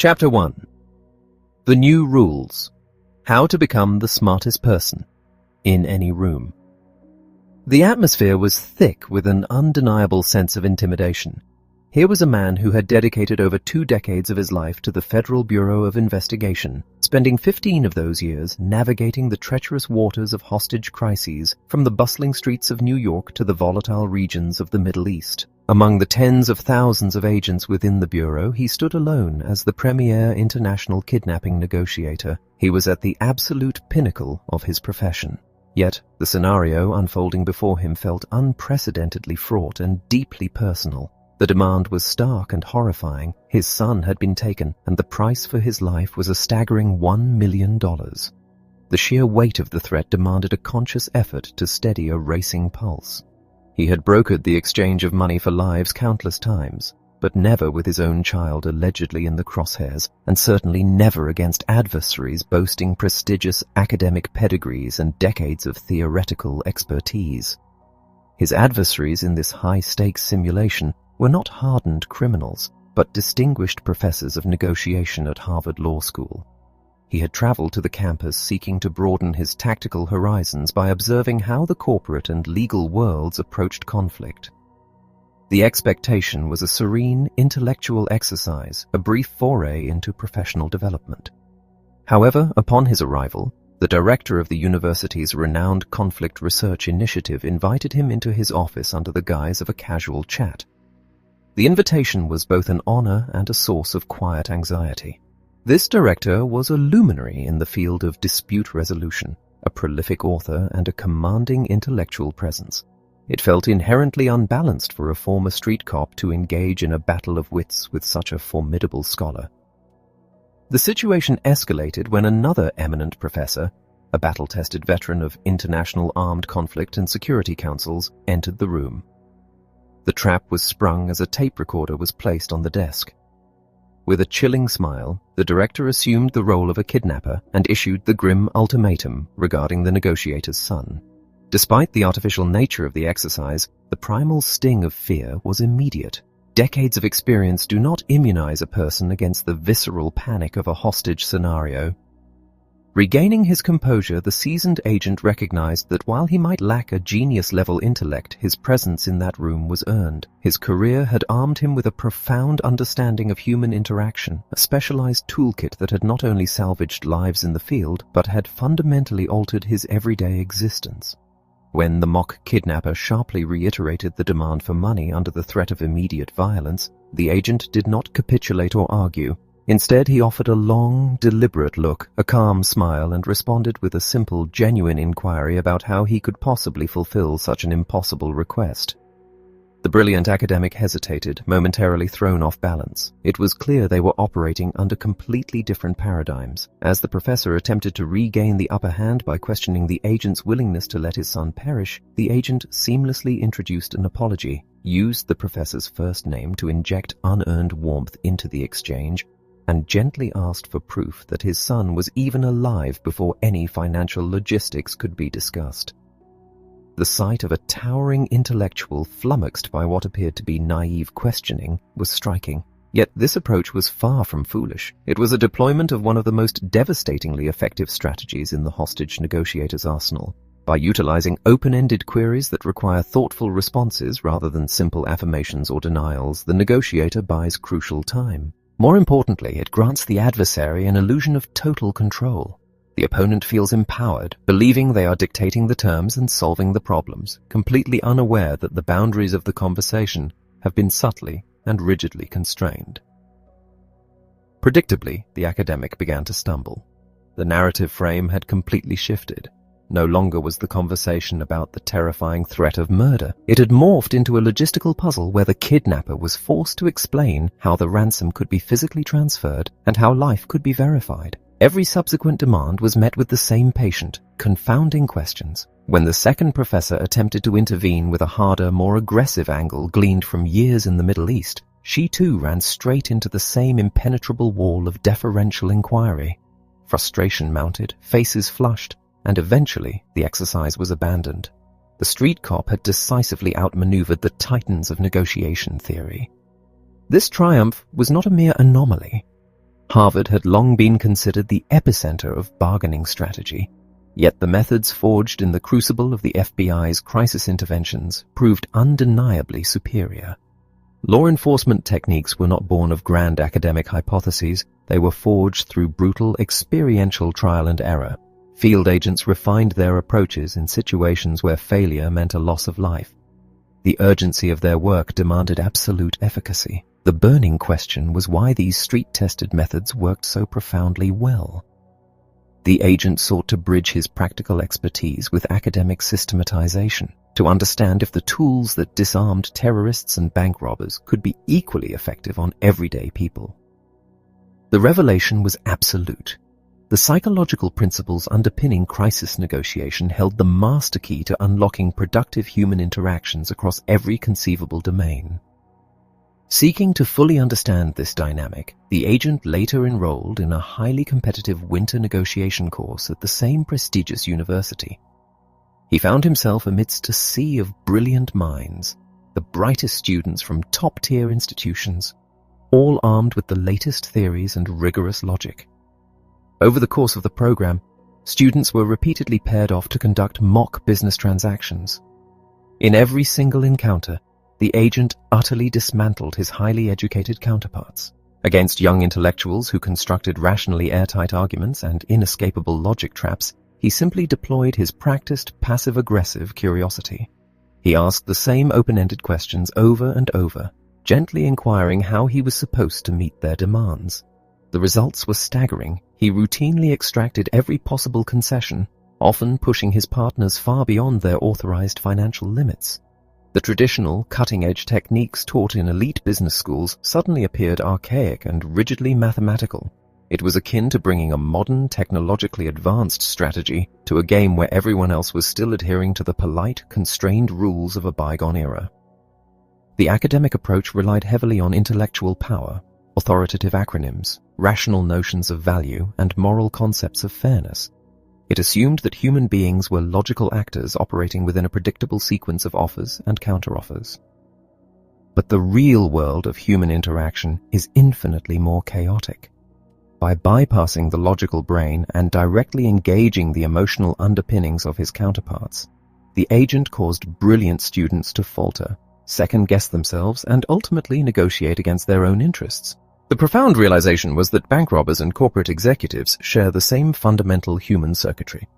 Chapter 1. The New Rules. How to Become the Smartest Person in Any Room. The atmosphere was thick with an undeniable sense of intimidation. Here was a man who had dedicated over 2 decades of his life to the Federal Bureau of Investigation, spending 15 of those years navigating the treacherous waters of hostage crises from the bustling streets of New York to the volatile regions of the Middle East. Among the tens of thousands of agents within the Bureau, he stood alone as the premier international kidnapping negotiator. He was at the absolute pinnacle of his profession. Yet, the scenario unfolding before him felt unprecedentedly fraught and deeply personal. The demand was stark and horrifying. His son had been taken, and the price for his life was a staggering $1 million. The sheer weight of the threat demanded a conscious effort to steady a racing pulse. He had brokered the exchange of money for lives countless times, but never with his own child allegedly in the crosshairs, and certainly never against adversaries boasting prestigious academic pedigrees and decades of theoretical expertise. His adversaries in this high-stakes simulation were not hardened criminals, but distinguished professors of negotiation at Harvard Law School. He had traveled to the campus seeking to broaden his tactical horizons by observing how the corporate and legal worlds approached conflict. The expectation was a serene intellectual exercise, a brief foray into professional development. However, upon his arrival, the director of the university's renowned conflict research initiative invited him into his office under the guise of a casual chat. The invitation was both an honor and a source of quiet anxiety. This director was a luminary in the field of dispute resolution, a prolific author and a commanding intellectual presence. It felt inherently unbalanced for a former street cop to engage in a battle of wits with such a formidable scholar. The situation escalated when another eminent professor, a battle-tested veteran of international armed conflict and security councils, entered the room. The trap was sprung as a tape recorder was placed on the desk. With a chilling smile, the director assumed the role of a kidnapper and issued the grim ultimatum regarding the negotiator's son. Despite the artificial nature of the exercise, the primal sting of fear was immediate. Decades of experience do not immunize a person against the visceral panic of a hostage scenario. Regaining his composure, the seasoned agent recognized that while he might lack a genius-level intellect, his presence in that room was earned. His career had armed him with a profound understanding of human interaction, a specialized toolkit that had not only salvaged lives in the field, but had fundamentally altered his everyday existence. When the mock kidnapper sharply reiterated the demand for money under the threat of immediate violence, the agent did not capitulate or argue. Instead, he offered a long, deliberate look, a calm smile, and responded with a simple, genuine inquiry about how he could possibly fulfill such an impossible request. The brilliant academic hesitated, momentarily thrown off balance. It was clear they were operating under completely different paradigms. As the professor attempted to regain the upper hand by questioning the agent's willingness to let his son perish, the agent seamlessly introduced an apology, used the professor's first name to inject unearned warmth into the exchange, and gently asked for proof that his son was even alive before any financial logistics could be discussed. The sight of a towering intellectual flummoxed by what appeared to be naive questioning was striking. Yet this approach was far from foolish. It was a deployment of one of the most devastatingly effective strategies in the hostage negotiator's arsenal. By utilizing open-ended queries that require thoughtful responses rather than simple affirmations or denials, the negotiator buys crucial time. More importantly, it grants the adversary an illusion of total control. The opponent feels empowered, believing they are dictating the terms and solving the problems, completely unaware that the boundaries of the conversation have been subtly and rigidly constrained. Predictably, the academic began to stumble. The narrative frame had completely shifted. No longer was the conversation about the terrifying threat of murder. It had morphed into a logistical puzzle where the kidnapper was forced to explain how the ransom could be physically transferred and how life could be verified. Every subsequent demand was met with the same patient, confounding questions. When the second professor attempted to intervene with a harder, more aggressive angle gleaned from years in the Middle East, she too ran straight into the same impenetrable wall of deferential inquiry. Frustration mounted, faces flushed, and eventually the exercise was abandoned. The street cop had decisively outmaneuvered the titans of negotiation theory. This triumph was not a mere anomaly. Harvard had long been considered the epicenter of bargaining strategy, yet the methods forged in the crucible of the FBI's crisis interventions proved undeniably superior. Law enforcement techniques were not born of grand academic hypotheses, they were forged through brutal experiential trial and error. Field agents refined their approaches in situations where failure meant a loss of life. The urgency of their work demanded absolute efficacy. The burning question was why these street-tested methods worked so profoundly well. The agent sought to bridge his practical expertise with academic systematization, to understand if the tools that disarmed terrorists and bank robbers could be equally effective on everyday people. The revelation was absolute. The psychological principles underpinning crisis negotiation held the master key to unlocking productive human interactions across every conceivable domain. Seeking to fully understand this dynamic, the agent later enrolled in a highly competitive winter negotiation course at the same prestigious university. He found himself amidst a sea of brilliant minds, the brightest students from top-tier institutions, all armed with the latest theories and rigorous logic. Over the course of the program, students were repeatedly paired off to conduct mock business transactions. In every single encounter, the agent utterly dismantled his highly educated counterparts. Against young intellectuals who constructed rationally airtight arguments and inescapable logic traps, he simply deployed his practiced passive-aggressive curiosity. He asked the same open-ended questions over and over, gently inquiring how he was supposed to meet their demands. The results were staggering. He routinely extracted every possible concession, often pushing his partners far beyond their authorized financial limits. The traditional, cutting-edge techniques taught in elite business schools suddenly appeared archaic and rigidly mathematical. It was akin to bringing a modern, technologically advanced strategy to a game where everyone else was still adhering to the polite, constrained rules of a bygone era. The academic approach relied heavily on intellectual power, authoritative acronyms, rational notions of value, and moral concepts of fairness. It assumed that human beings were logical actors operating within a predictable sequence of offers and counteroffers. But the real world of human interaction is infinitely more chaotic. By bypassing the logical brain and directly engaging the emotional underpinnings of his counterparts, the agent caused brilliant students to falter, second-guess themselves, and ultimately negotiate against their own interests. The profound realization was that bank robbers and corporate executives share the same fundamental human circuitry.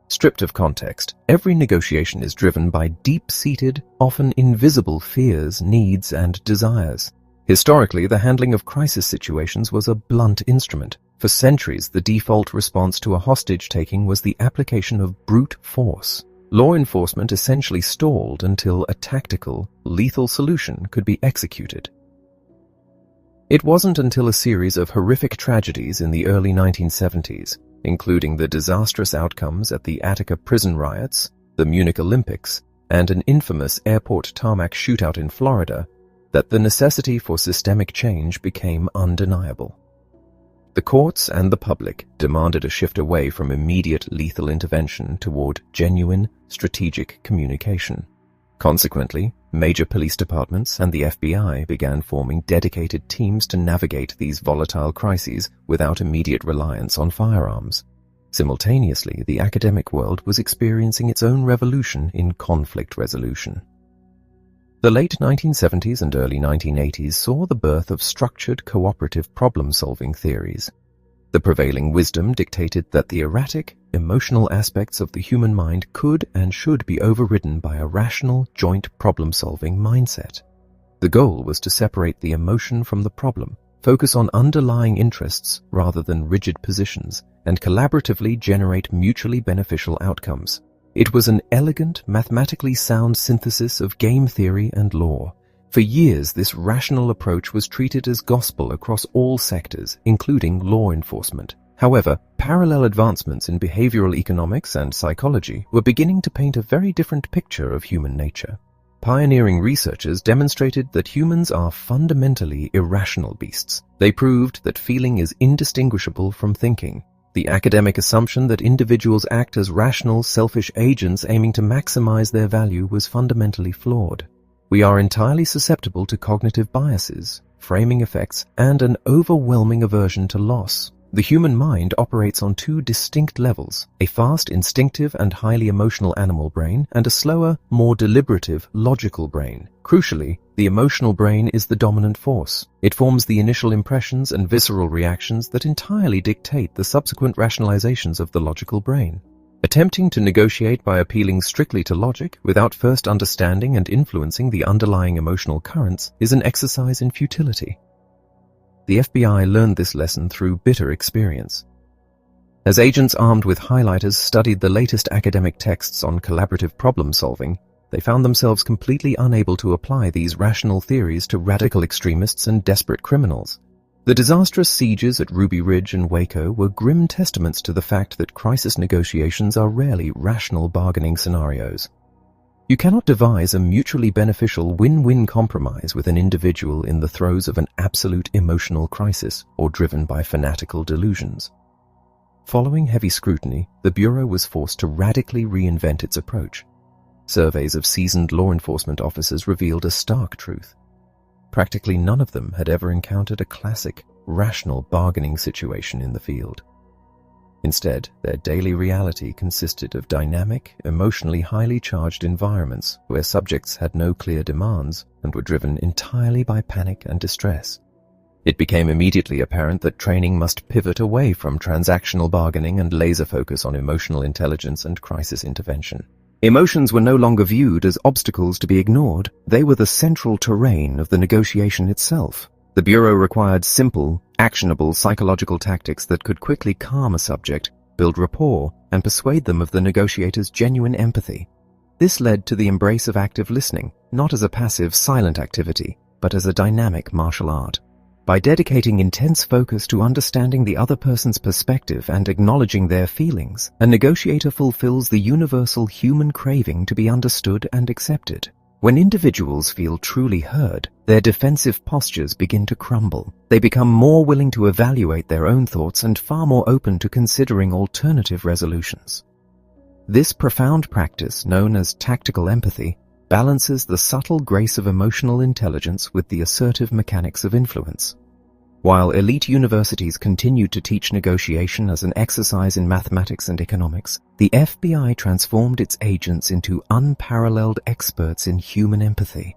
Stripped of context, every negotiation is driven by deep-seated, often invisible fears, needs, and desires. Historically, the handling of crisis situations was a blunt instrument. For centuries, the default response to a hostage-taking was the application of brute force. Law enforcement essentially stalled until a tactical, lethal solution could be executed. It wasn't until a series of horrific tragedies in the early 1970s, including the disastrous outcomes at the Attica prison riots, the Munich Olympics, and an infamous airport tarmac shootout in Florida, that the necessity for systemic change became undeniable. The courts and the public demanded a shift away from immediate lethal intervention toward genuine, strategic communication. Consequently, major police departments and the FBI began forming dedicated teams to navigate these volatile crises without immediate reliance on firearms. Simultaneously, the academic world was experiencing its own revolution in conflict resolution. The late 1970s and early 1980s saw the birth of structured cooperative problem-solving theories. The prevailing wisdom dictated that the erratic, emotional aspects of the human mind could and should be overridden by a rational, joint problem-solving mindset. The goal was to separate the emotion from the problem, focus on underlying interests rather than rigid positions, and collaboratively generate mutually beneficial outcomes. It was an elegant, mathematically sound synthesis of game theory and law. For years, this rational approach was treated as gospel across all sectors, including law enforcement. However, parallel advancements in behavioral economics and psychology were beginning to paint a very different picture of human nature. Pioneering researchers demonstrated that humans are fundamentally irrational beasts. They proved that feeling is indistinguishable from thinking. The academic assumption that individuals act as rational, selfish agents aiming to maximize their value was fundamentally flawed. We are entirely susceptible to cognitive biases, framing effects, and an overwhelming aversion to loss. The human mind operates on two distinct levels, a fast, instinctive, and highly emotional animal brain, and a slower, more deliberative, logical brain. Crucially, the emotional brain is the dominant force. It forms the initial impressions and visceral reactions that entirely dictate the subsequent rationalizations of the logical brain. Attempting to negotiate by appealing strictly to logic without first understanding and influencing the underlying emotional currents is an exercise in futility. The FBI learned this lesson through bitter experience. As agents armed with highlighters studied the latest academic texts on collaborative problem solving, they found themselves completely unable to apply these rational theories to radical extremists and desperate criminals. The disastrous sieges at Ruby Ridge and Waco were grim testaments to the fact that crisis negotiations are rarely rational bargaining scenarios. You cannot devise a mutually beneficial win-win compromise with an individual in the throes of an absolute emotional crisis or driven by fanatical delusions. Following heavy scrutiny, the Bureau was forced to radically reinvent its approach. Surveys of seasoned law enforcement officers revealed a stark truth. Practically none of them had ever encountered a classic, rational bargaining situation in the field. Instead, their daily reality consisted of dynamic, emotionally highly charged environments where subjects had no clear demands and were driven entirely by panic and distress. It became immediately apparent that training must pivot away from transactional bargaining and laser focus on emotional intelligence and crisis intervention. Emotions were no longer viewed as obstacles to be ignored. They were the central terrain of the negotiation itself. The Bureau required simple, actionable psychological tactics that could quickly calm a subject, build rapport, and persuade them of the negotiator's genuine empathy. This led to the embrace of active listening, not as a passive, silent activity, but as a dynamic martial art. By dedicating intense focus to understanding the other person's perspective and acknowledging their feelings, a negotiator fulfills the universal human craving to be understood and accepted. When individuals feel truly heard, their defensive postures begin to crumble. They become more willing to evaluate their own thoughts and far more open to considering alternative resolutions. This profound practice, known as tactical empathy, balances the subtle grace of emotional intelligence with the assertive mechanics of influence. While elite universities continued to teach negotiation as an exercise in mathematics and economics, the FBI transformed its agents into unparalleled experts in human empathy.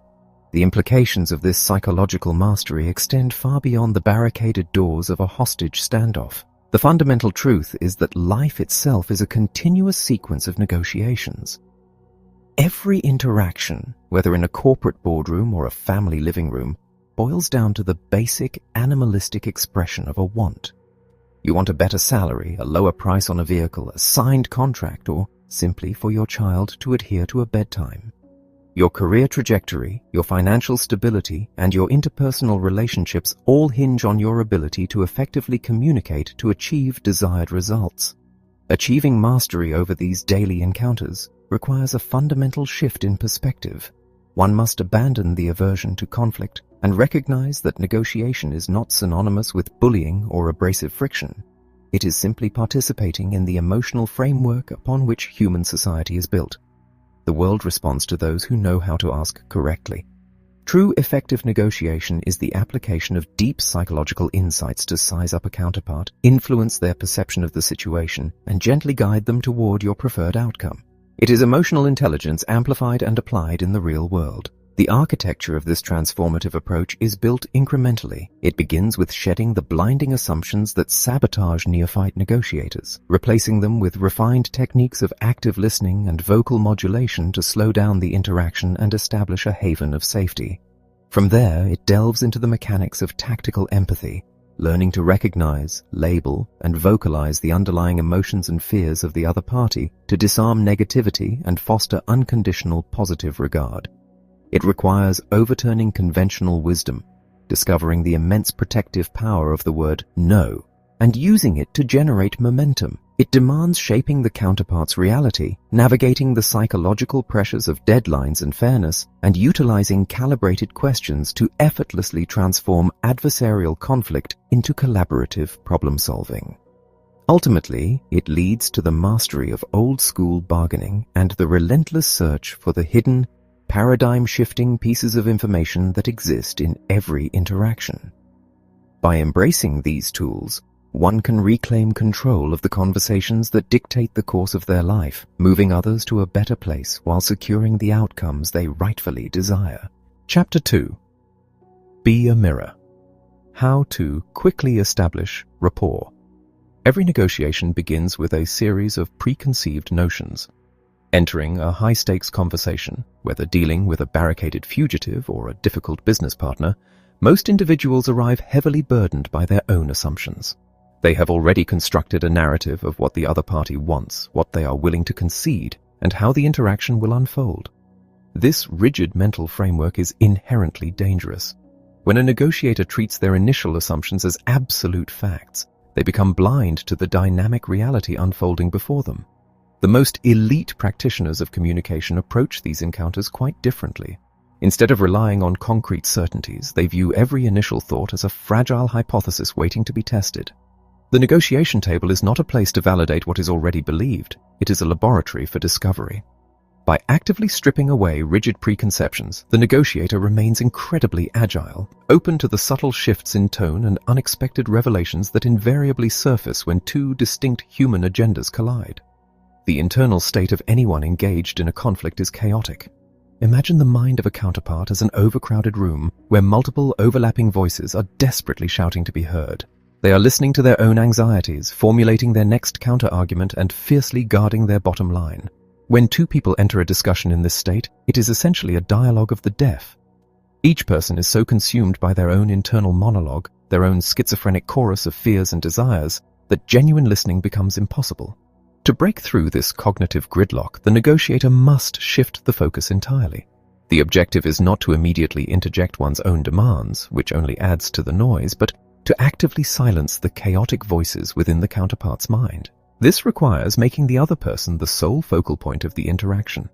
The implications of this psychological mastery extend far beyond the barricaded doors of a hostage standoff. The fundamental truth is that life itself is a continuous sequence of negotiations. Every interaction, whether in a corporate boardroom or a family living room, boils down to the basic animalistic expression of a want. You want a better salary, a lower price on a vehicle, a signed contract, or simply for your child to adhere to a bedtime. Your career trajectory, your financial stability, and your interpersonal relationships all hinge on your ability to effectively communicate to achieve desired results. Achieving mastery over these daily encounters requires a fundamental shift in perspective. One must abandon the aversion to conflict and recognize that negotiation is not synonymous with bullying or abrasive friction. It is simply participating in the emotional framework upon which human society is built. The world responds to those who know how to ask correctly. True effective negotiation is the application of deep psychological insights to size up a counterpart, influence their perception of the situation, and gently guide them toward your preferred outcome. It is emotional intelligence amplified and applied in the real world. The architecture of this transformative approach is built incrementally. It begins with shedding the blinding assumptions that sabotage neophyte negotiators, replacing them with refined techniques of active listening and vocal modulation to slow down the interaction and establish a haven of safety. From there, it delves into the mechanics of tactical empathy, learning to recognize, label, and vocalize the underlying emotions and fears of the other party to disarm negativity and foster unconditional positive regard. It requires overturning conventional wisdom, discovering the immense protective power of the word no, and using it to generate momentum. It demands shaping the counterpart's reality, navigating the psychological pressures of deadlines and fairness, and utilizing calibrated questions to effortlessly transform adversarial conflict into collaborative problem-solving. Ultimately, it leads to the mastery of old-school bargaining and the relentless search for the hidden, paradigm-shifting pieces of information that exist in every interaction. By embracing these tools, one can reclaim control of the conversations that dictate the course of their life, moving others to a better place while securing the outcomes they rightfully desire. Chapter 2. Be a mirror. How to quickly establish rapport. Every negotiation begins with a series of preconceived notions. Entering a high-stakes conversation, whether dealing with a barricaded fugitive or a difficult business partner, most individuals arrive heavily burdened by their own assumptions. They have already constructed a narrative of what the other party wants, what they are willing to concede, and how the interaction will unfold. This rigid mental framework is inherently dangerous. When a negotiator treats their initial assumptions as absolute facts, they become blind to the dynamic reality unfolding before them. The most elite practitioners of communication approach these encounters quite differently. Instead of relying on concrete certainties, they view every initial thought as a fragile hypothesis waiting to be tested. The negotiation table is not a place to validate what is already believed. It is a laboratory for discovery. By actively stripping away rigid preconceptions, the negotiator remains incredibly agile, open to the subtle shifts in tone and unexpected revelations that invariably surface when two distinct human agendas collide. The internal state of anyone engaged in a conflict is chaotic. Imagine the mind of a counterpart as an overcrowded room where multiple overlapping voices are desperately shouting to be heard. They are listening to their own anxieties, formulating their next counter-argument, and fiercely guarding their bottom line. When two people enter a discussion in this state, it is essentially a dialogue of the deaf. Each person is so consumed by their own internal monologue, their own schizophrenic chorus of fears and desires, that genuine listening becomes impossible. To break through this cognitive gridlock, the negotiator must shift the focus entirely. The objective is not to immediately interject one's own demands, which only adds to the noise, but to actively silence the chaotic voices within the counterpart's mind. This requires making the other person the sole focal point of the interaction.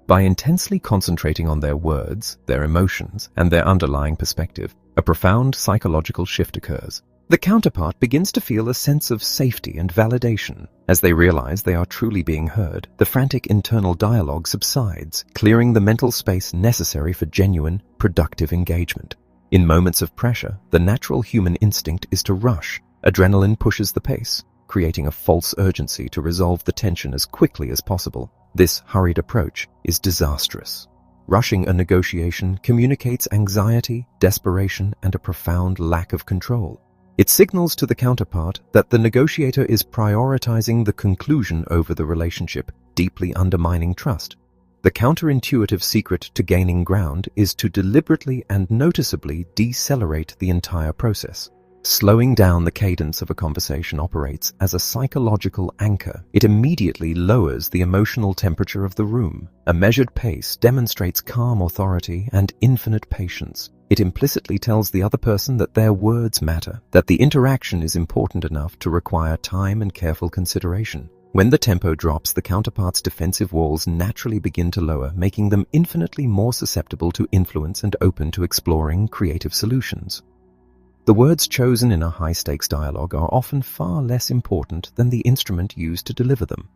By intensely concentrating on their words, their emotions, and their underlying perspective, a profound psychological shift occurs. The counterpart begins to feel a sense of safety and validation. As they realize they are truly being heard, the frantic internal dialogue subsides, clearing the mental space necessary for genuine, productive engagement. In moments of pressure, the natural human instinct is to rush. Adrenaline pushes the pace, creating a false urgency to resolve the tension as quickly as possible. This hurried approach is disastrous. Rushing a negotiation communicates anxiety, desperation, and a profound lack of control. It signals to the counterpart that the negotiator is prioritizing the conclusion over the relationship, deeply undermining trust. The counterintuitive secret to gaining ground is to deliberately and noticeably decelerate the entire process. Slowing down the cadence of a conversation operates as a psychological anchor. It immediately lowers the emotional temperature of the room. A measured pace demonstrates calm authority and infinite patience. It implicitly tells the other person that their words matter, that the interaction is important enough to require time and careful consideration. When the tempo drops, the counterpart's defensive walls naturally begin to lower, making them infinitely more susceptible to influence and open to exploring creative solutions. The words chosen in a high-stakes dialogue are often far less important than the instrument used to deliver them.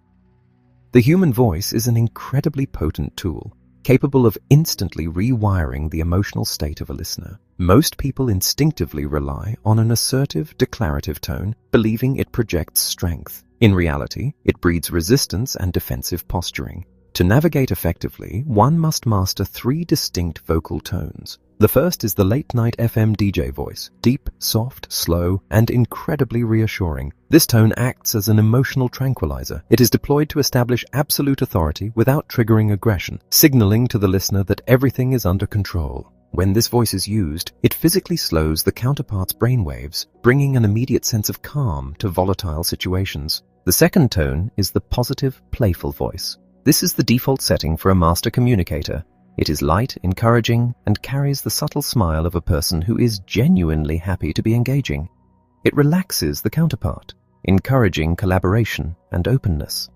The human voice is an incredibly potent tool, capable of instantly rewiring the emotional state of a listener. Most people instinctively rely on an assertive, declarative tone, believing it projects strength. In reality, it breeds resistance and defensive posturing. To navigate effectively, one must master 3 distinct vocal tones. The first is the late-night FM DJ voice, deep, soft, slow, and incredibly reassuring. This tone acts as an emotional tranquilizer. It is deployed to establish absolute authority without triggering aggression, signaling to the listener that everything is under control. When this voice is used, it physically slows the counterpart's brainwaves, bringing an immediate sense of calm to volatile situations. The second tone is the positive, playful voice. This is the default setting for a master communicator. It is light, encouraging, and carries the subtle smile of a person who is genuinely happy to be engaging. It relaxes the counterpart, encouraging collaboration and openness.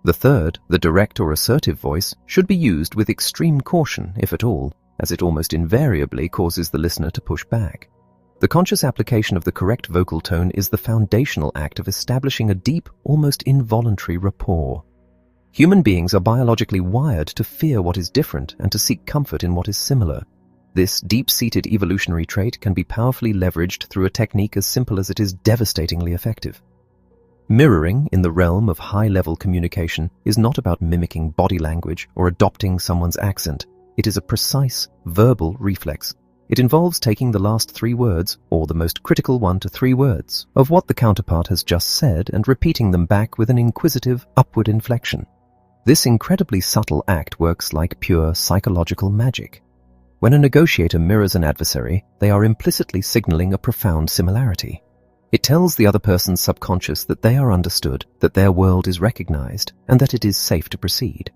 The third, the direct or assertive voice, should be used with extreme caution, if at all, as it almost invariably causes the listener to push back. The conscious application of the correct vocal tone is the foundational act of establishing a deep, almost involuntary rapport. Human beings are biologically wired to fear what is different and to seek comfort in what is similar. This deep-seated evolutionary trait can be powerfully leveraged through a technique as simple as it is devastatingly effective. Mirroring in the realm of high-level communication is not about mimicking body language or adopting someone's accent. It is a precise, verbal reflex. It involves taking the last 3 words, or the most critical 1 to 3 words, of what the counterpart has just said and repeating them back with an inquisitive, upward inflection. This incredibly subtle act works like pure psychological magic. When a negotiator mirrors an adversary, they are implicitly signaling a profound similarity. It tells the other person's subconscious that they are understood, that their world is recognized, and that it is safe to proceed.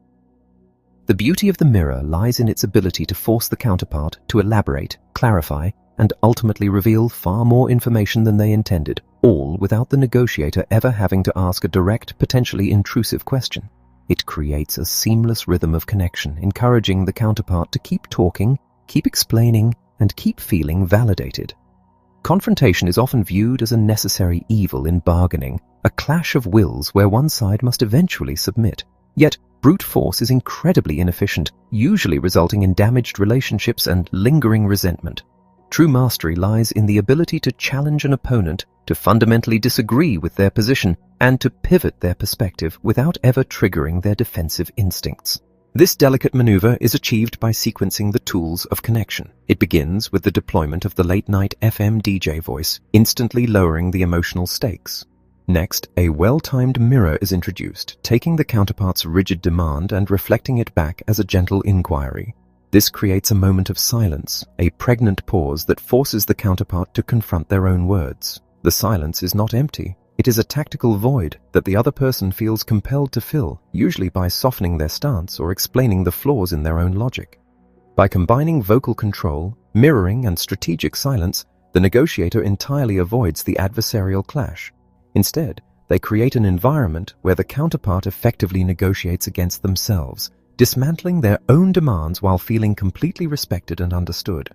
The beauty of the mirror lies in its ability to force the counterpart to elaborate, clarify, and ultimately reveal far more information than they intended, all without the negotiator ever having to ask a direct, potentially intrusive question. It creates a seamless rhythm of connection, encouraging the counterpart to keep talking, keep explaining, and keep feeling validated. Confrontation is often viewed as a necessary evil in bargaining, a clash of wills where one side must eventually submit. Yet, brute force is incredibly inefficient, usually resulting in damaged relationships and lingering resentment. True mastery lies in the ability to challenge an opponent, to fundamentally disagree with their position, and to pivot their perspective without ever triggering their defensive instincts. This delicate maneuver is achieved by sequencing the tools of connection. It begins with the deployment of the late-night FM DJ voice, instantly lowering the emotional stakes. Next, a well-timed mirror is introduced, taking the counterpart's rigid demand and reflecting it back as a gentle inquiry. This creates a moment of silence, a pregnant pause that forces the counterpart to confront their own words. The silence is not empty. It is a tactical void that the other person feels compelled to fill, usually by softening their stance or explaining the flaws in their own logic. By combining vocal control, mirroring, and strategic silence, the negotiator entirely avoids the adversarial clash. Instead, they create an environment where the counterpart effectively negotiates against themselves, dismantling their own demands while feeling completely respected and understood.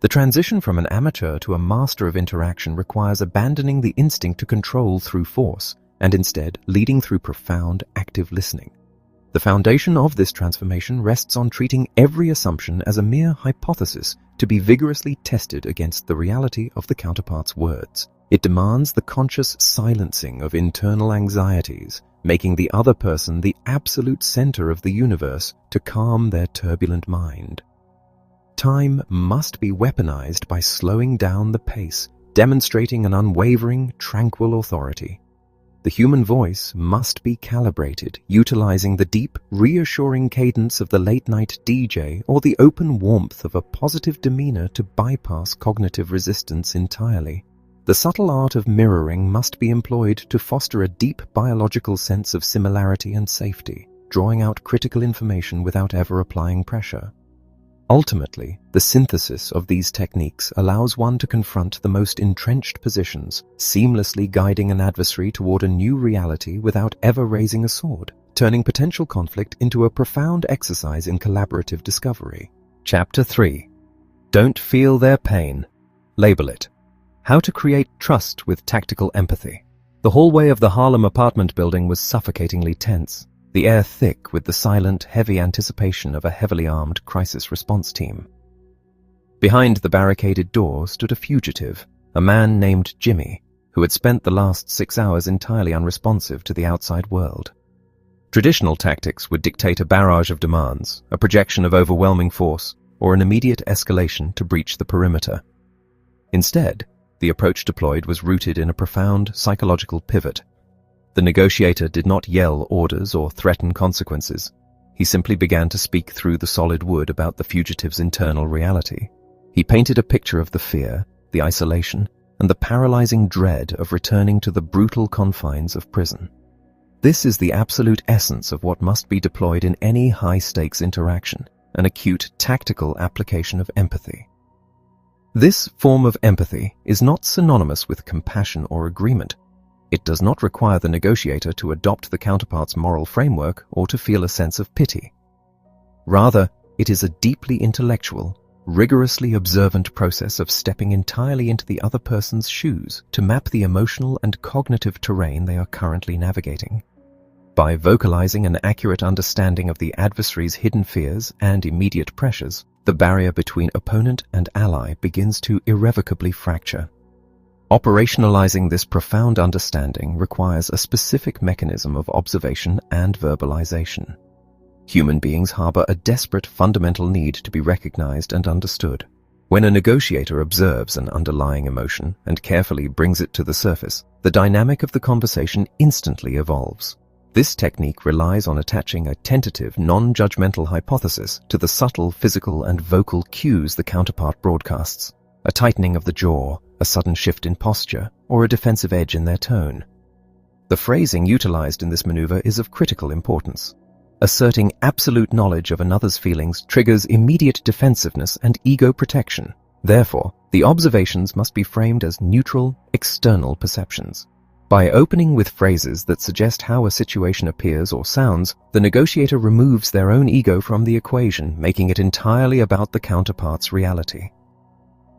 The transition from an amateur to a master of interaction requires abandoning the instinct to control through force, and instead leading through profound, active listening. The foundation of this transformation rests on treating every assumption as a mere hypothesis to be vigorously tested against the reality of the counterpart's words. It demands the conscious silencing of internal anxieties, making the other person the absolute center of the universe to calm their turbulent mind. Time must be weaponized by slowing down the pace, demonstrating an unwavering, tranquil authority. The human voice must be calibrated, utilizing the deep, reassuring cadence of the late-night DJ or the open warmth of a positive demeanor to bypass cognitive resistance entirely. The subtle art of mirroring must be employed to foster a deep biological sense of similarity and safety, drawing out critical information without ever applying pressure. Ultimately, the synthesis of these techniques allows one to confront the most entrenched positions, seamlessly guiding an adversary toward a new reality without ever raising a sword, turning potential conflict into a profound exercise in collaborative discovery. Chapter 3. Don't feel their pain. Label it. How to create trust with tactical empathy. The hallway of the Harlem apartment building was suffocatingly tense, the air thick with the silent, heavy anticipation of a heavily armed crisis response team. Behind the barricaded door stood a fugitive, a man named Jimmy, who had spent the last 6 hours entirely unresponsive to the outside world. Traditional tactics would dictate a barrage of demands, a projection of overwhelming force, or an immediate escalation to breach the perimeter. Instead, the approach deployed was rooted in a profound psychological pivot. The negotiator did not yell orders or threaten consequences. He simply began to speak through the solid wood about the fugitive's internal reality. He painted a picture of the fear, the isolation, and the paralyzing dread of returning to the brutal confines of prison. This is the absolute essence of what must be deployed in any high-stakes interaction, an acute tactical application of empathy. This form of empathy is not synonymous with compassion or agreement. It does not require the negotiator to adopt the counterpart's moral framework or to feel a sense of pity. Rather, it is a deeply intellectual, rigorously observant process of stepping entirely into the other person's shoes to map the emotional and cognitive terrain they are currently navigating. By vocalizing an accurate understanding of the adversary's hidden fears and immediate pressures, the barrier between opponent and ally begins to irrevocably fracture. Operationalizing this profound understanding requires a specific mechanism of observation and verbalization. Human beings harbor a desperate fundamental need to be recognized and understood. When a negotiator observes an underlying emotion and carefully brings it to the surface, the dynamic of the conversation instantly evolves. This technique relies on attaching a tentative, non-judgmental hypothesis to the subtle physical and vocal cues the counterpart broadcasts, a tightening of the jaw, a sudden shift in posture, or a defensive edge in their tone. The phrasing utilized in this maneuver is of critical importance. Asserting absolute knowledge of another's feelings triggers immediate defensiveness and ego protection. Therefore, the observations must be framed as neutral, external perceptions. By opening with phrases that suggest how a situation appears or sounds, the negotiator removes their own ego from the equation, making it entirely about the counterpart's reality.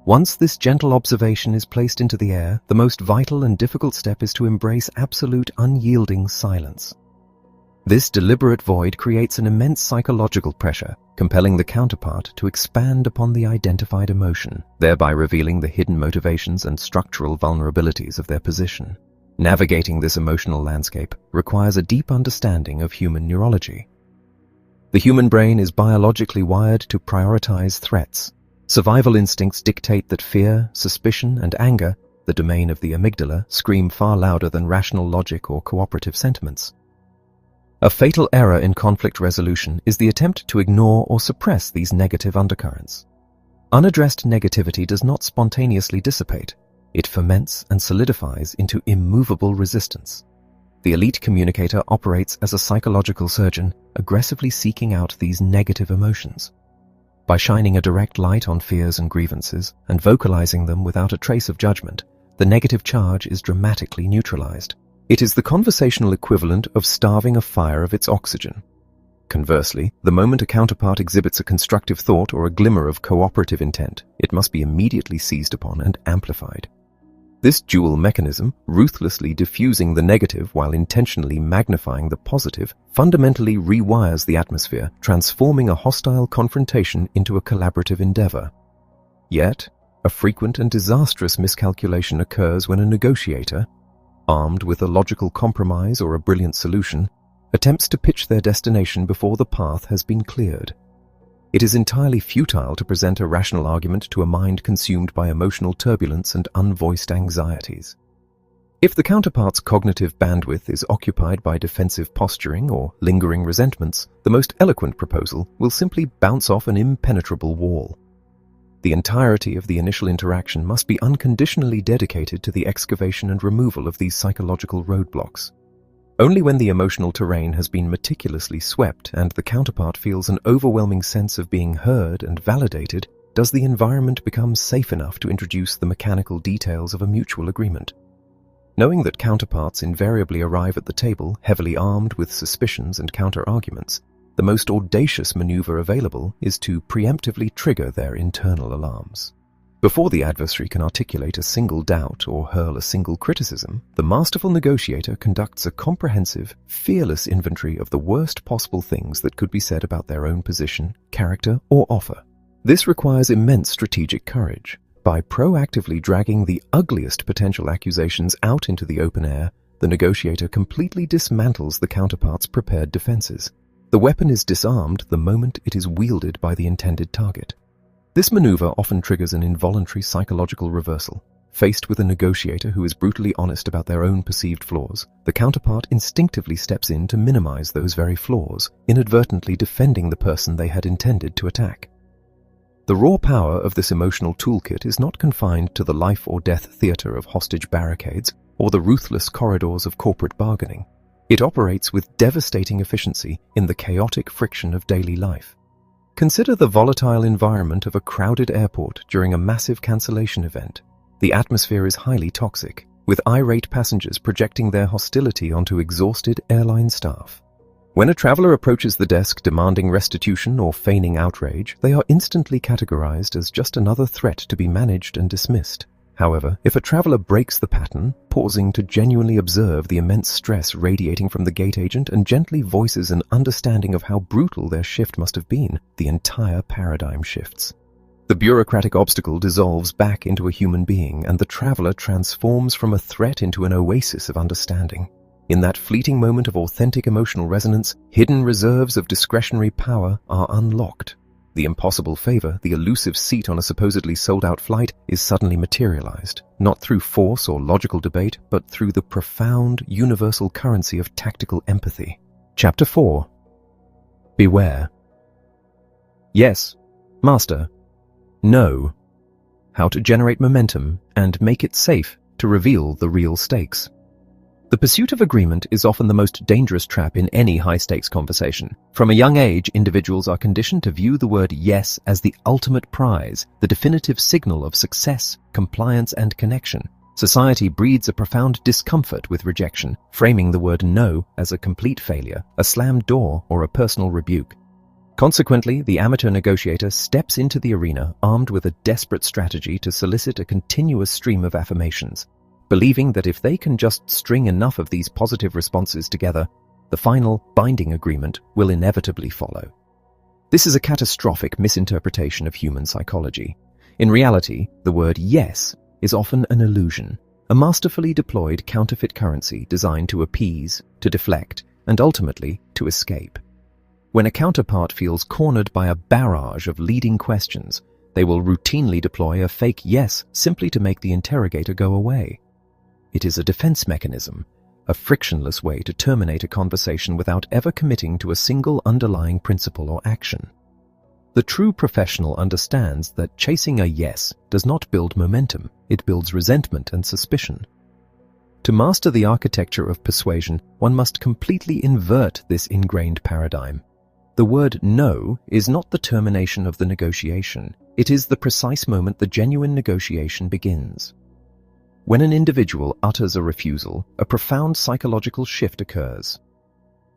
Once this gentle observation is placed into the air, the most vital and difficult step is to embrace absolute, unyielding silence. This deliberate void creates an immense psychological pressure, compelling the counterpart to expand upon the identified emotion, thereby revealing the hidden motivations and structural vulnerabilities of their position. Navigating this emotional landscape requires a deep understanding of human neurology. The human brain is biologically wired to prioritize threats. Survival instincts dictate that fear, suspicion, and anger, the domain of the amygdala, scream far louder than rational logic or cooperative sentiments. A fatal error in conflict resolution is the attempt to ignore or suppress these negative undercurrents. Unaddressed negativity does not spontaneously dissipate. It ferments and solidifies into immovable resistance. The elite communicator operates as a psychological surgeon, aggressively seeking out these negative emotions. By shining a direct light on fears and grievances and vocalizing them without a trace of judgment, the negative charge is dramatically neutralized. It is the conversational equivalent of starving a fire of its oxygen. Conversely, the moment a counterpart exhibits a constructive thought or a glimmer of cooperative intent, it must be immediately seized upon and amplified. This dual mechanism, ruthlessly diffusing the negative while intentionally magnifying the positive, fundamentally rewires the atmosphere, transforming a hostile confrontation into a collaborative endeavor. Yet, a frequent and disastrous miscalculation occurs when a negotiator, armed with a logical compromise or a brilliant solution, attempts to pitch their destination before the path has been cleared. It is entirely futile to present a rational argument to a mind consumed by emotional turbulence and unvoiced anxieties. If the counterpart's cognitive bandwidth is occupied by defensive posturing or lingering resentments, the most eloquent proposal will simply bounce off an impenetrable wall. The entirety of the initial interaction must be unconditionally dedicated to the excavation and removal of these psychological roadblocks. Only when the emotional terrain has been meticulously swept and the counterpart feels an overwhelming sense of being heard and validated does the environment become safe enough to introduce the mechanical details of a mutual agreement. Knowing that counterparts invariably arrive at the table heavily armed with suspicions and counter-arguments, the most audacious maneuver available is to preemptively trigger their internal alarms. Before the adversary can articulate a single doubt or hurl a single criticism, the masterful negotiator conducts a comprehensive, fearless inventory of the worst possible things that could be said about their own position, character, or offer. This requires immense strategic courage. By proactively dragging the ugliest potential accusations out into the open air, the negotiator completely dismantles the counterpart's prepared defenses. The weapon is disarmed the moment it is wielded by the intended target. This maneuver often triggers an involuntary psychological reversal. Faced with a negotiator who is brutally honest about their own perceived flaws, the counterpart instinctively steps in to minimize those very flaws, inadvertently defending the person they had intended to attack. The raw power of this emotional toolkit is not confined to the life or death theater of hostage barricades or the ruthless corridors of corporate bargaining. It operates with devastating efficiency in the chaotic friction of daily life. Consider the volatile environment of a crowded airport during a massive cancellation event. The atmosphere is highly toxic, with irate passengers projecting their hostility onto exhausted airline staff. When a traveler approaches the desk demanding restitution or feigning outrage, they are instantly categorized as just another threat to be managed and dismissed. However, if a traveler breaks the pattern, pausing to genuinely observe the immense stress radiating from the gate agent and gently voices an understanding of how brutal their shift must have been, the entire paradigm shifts. The bureaucratic obstacle dissolves back into a human being, and the traveler transforms from a threat into an oasis of understanding. In that fleeting moment of authentic emotional resonance, hidden reserves of discretionary power are unlocked. The impossible favor, the elusive seat on a supposedly sold-out flight, is suddenly materialized, not through force or logical debate, but through the profound, universal currency of tactical empathy. Chapter 4. Beware. Yes, Master. No. How to generate momentum and make it safe to reveal the real stakes. The pursuit of agreement is often the most dangerous trap in any high-stakes conversation. From a young age, individuals are conditioned to view the word yes as the ultimate prize, the definitive signal of success, compliance, and connection. Society breeds a profound discomfort with rejection, framing the word no as a complete failure, a slammed door, or a personal rebuke. Consequently, the amateur negotiator steps into the arena armed with a desperate strategy to solicit a continuous stream of affirmations, believing that if they can just string enough of these positive responses together, the final binding agreement will inevitably follow. This is a catastrophic misinterpretation of human psychology. In reality, the word yes is often an illusion, a masterfully deployed counterfeit currency designed to appease, to deflect, and ultimately to escape. When a counterpart feels cornered by a barrage of leading questions, they will routinely deploy a fake yes simply to make the interrogator go away. It is a defense mechanism, a frictionless way to terminate a conversation without ever committing to a single underlying principle or action. The true professional understands that chasing a yes does not build momentum, it builds resentment and suspicion. To master the architecture of persuasion, one must completely invert this ingrained paradigm. The word no is not the termination of the negotiation, it is the precise moment the genuine negotiation begins. When an individual utters a refusal, a profound psychological shift occurs.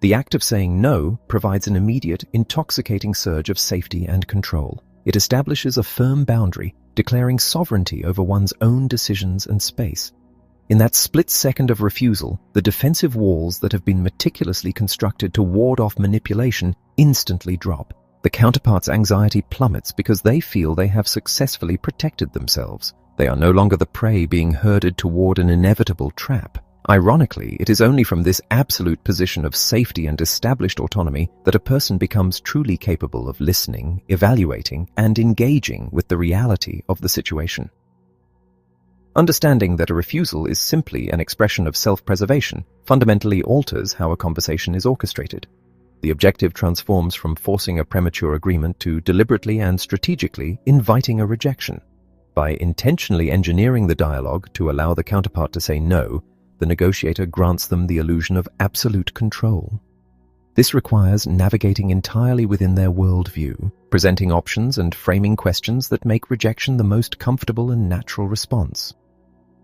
The act of saying no provides an immediate, intoxicating surge of safety and control. It establishes a firm boundary, declaring sovereignty over one's own decisions and space. In that split second of refusal, the defensive walls that have been meticulously constructed to ward off manipulation instantly drop. The counterpart's anxiety plummets because they feel they have successfully protected themselves. They are no longer the prey being herded toward an inevitable trap. Ironically, it is only from this absolute position of safety and established autonomy that a person becomes truly capable of listening, evaluating, and engaging with the reality of the situation. Understanding that a refusal is simply an expression of self-preservation fundamentally alters how a conversation is orchestrated. The objective transforms from forcing a premature agreement to deliberately and strategically inviting a rejection. By intentionally engineering the dialogue to allow the counterpart to say no, the negotiator grants them the illusion of absolute control. This requires navigating entirely within their worldview, presenting options and framing questions that make rejection the most comfortable and natural response.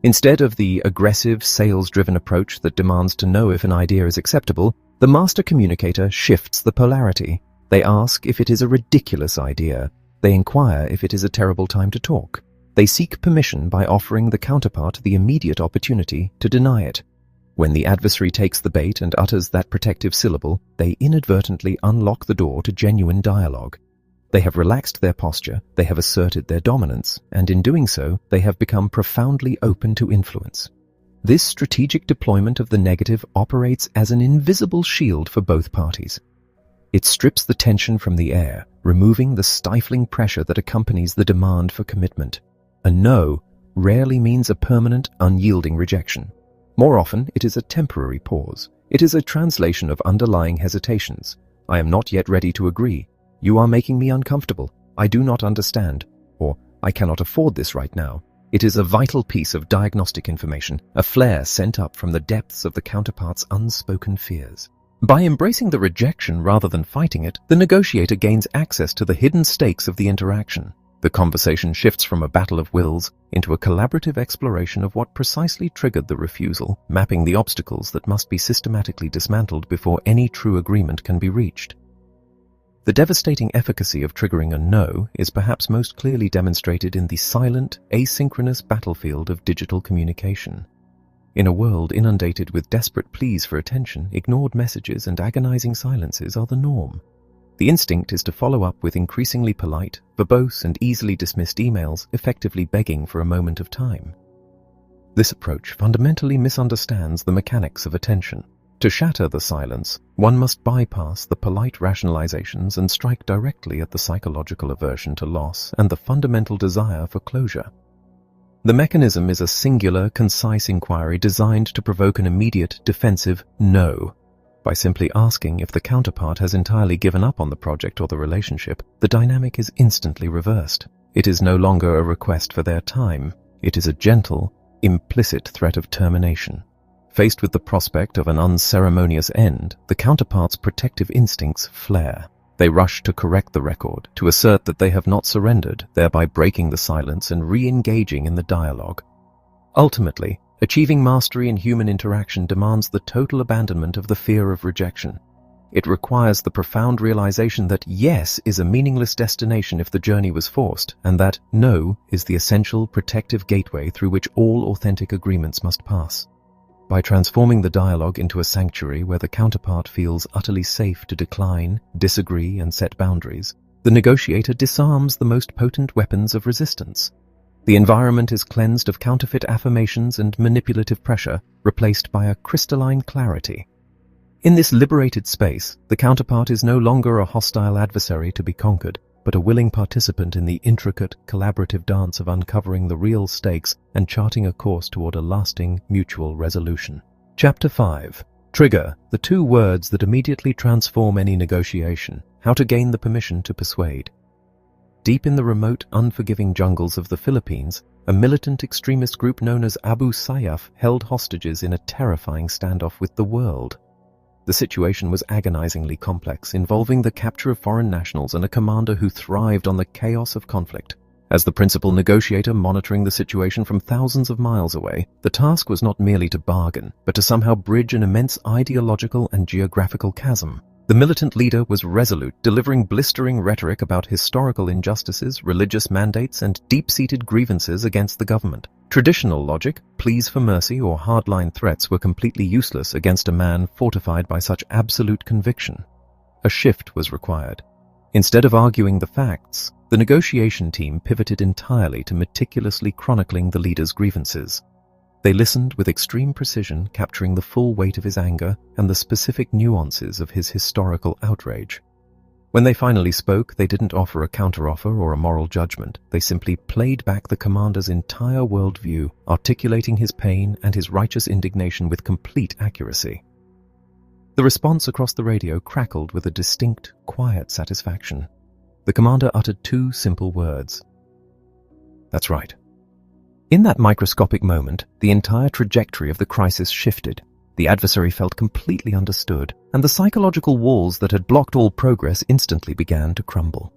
Instead of the aggressive, sales-driven approach that demands to know if an idea is acceptable, the master communicator shifts the polarity. They ask if it is a ridiculous idea. They inquire if it is a terrible time to talk. They seek permission by offering the counterpart the immediate opportunity to deny it. When the adversary takes the bait and utters that protective syllable, they inadvertently unlock the door to genuine dialogue. They have relaxed their posture, they have asserted their dominance, and in doing so, they have become profoundly open to influence. This strategic deployment of the negative operates as an invisible shield for both parties. It strips the tension from the air, removing the stifling pressure that accompanies the demand for commitment. A no rarely means a permanent, unyielding rejection. More often, it is a temporary pause. It is a translation of underlying hesitations. I am not yet ready to agree. You are making me uncomfortable. I do not understand. Or, I cannot afford this right now. It is a vital piece of diagnostic information, a flare sent up from the depths of the counterpart's unspoken fears. By embracing the rejection rather than fighting it, the negotiator gains access to the hidden stakes of the interaction. The conversation shifts from a battle of wills into a collaborative exploration of what precisely triggered the refusal, mapping the obstacles that must be systematically dismantled before any true agreement can be reached. The devastating efficacy of triggering a no is perhaps most clearly demonstrated in the silent, asynchronous battlefield of digital communication. In a world inundated with desperate pleas for attention, ignored messages and agonizing silences are the norm. The instinct is to follow up with increasingly polite, verbose and easily dismissed emails, effectively begging for a moment of time. This approach fundamentally misunderstands the mechanics of attention. To shatter the silence, one must bypass the polite rationalizations and strike directly at the psychological aversion to loss and the fundamental desire for closure. The mechanism is a singular, concise inquiry designed to provoke an immediate, defensive no. By simply asking if the counterpart has entirely given up on the project or the relationship, the dynamic is instantly reversed. It is no longer a request for their time. It is a gentle, implicit threat of termination. Faced with the prospect of an unceremonious end, the counterpart's protective instincts flare. They rush to correct the record, to assert that they have not surrendered, thereby breaking the silence and re-engaging in the dialogue. Ultimately, achieving mastery in human interaction demands the total abandonment of the fear of rejection. It requires the profound realization that yes is a meaningless destination if the journey was forced, and that no is the essential protective gateway through which all authentic agreements must pass. By transforming the dialogue into a sanctuary where the counterpart feels utterly safe to decline, disagree, and set boundaries, the negotiator disarms the most potent weapons of resistance. The environment is cleansed of counterfeit affirmations and manipulative pressure, replaced by a crystalline clarity. In this liberated space, the counterpart is no longer a hostile adversary to be conquered, but a willing participant in the intricate, collaborative dance of uncovering the real stakes and charting a course toward a lasting, mutual resolution. Chapter 5. Trigger, the two words that immediately transform any negotiation. How to gain the permission to persuade. Deep in the remote, unforgiving jungles of the Philippines, a militant extremist group known as Abu Sayyaf held hostages in a terrifying standoff with the world. The situation was agonizingly complex, involving the capture of foreign nationals and a commander who thrived on the chaos of conflict. As the principal negotiator monitoring the situation from thousands of miles away, the task was not merely to bargain, but to somehow bridge an immense ideological and geographical chasm. The militant leader was resolute, delivering blistering rhetoric about historical injustices, religious mandates, and deep-seated grievances against the government. Traditional logic, pleas for mercy, or hardline threats were completely useless against a man fortified by such absolute conviction. A shift was required. Instead of arguing the facts, the negotiation team pivoted entirely to meticulously chronicling the leader's grievances. They listened with extreme precision, capturing the full weight of his anger and the specific nuances of his historical outrage. When they finally spoke, they didn't offer a counteroffer or a moral judgment. They simply played back the commander's entire worldview, articulating his pain and his righteous indignation with complete accuracy. The response across the radio crackled with a distinct, quiet satisfaction. The commander uttered two simple words. "That's right." In that microscopic moment, the entire trajectory of the crisis shifted. The adversary felt completely understood, and the psychological walls that had blocked all progress instantly began to crumble.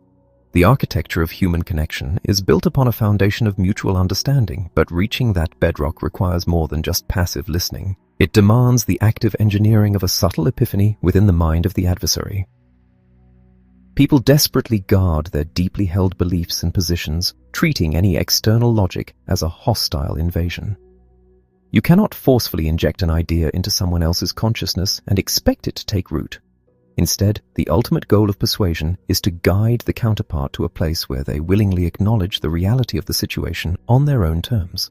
The architecture of human connection is built upon a foundation of mutual understanding, but reaching that bedrock requires more than just passive listening. It demands the active engineering of a subtle epiphany within the mind of the adversary. People desperately guard their deeply held beliefs and positions, treating any external logic as a hostile invasion. You cannot forcefully inject an idea into someone else's consciousness and expect it to take root. Instead, the ultimate goal of persuasion is to guide the counterpart to a place where they willingly acknowledge the reality of the situation on their own terms.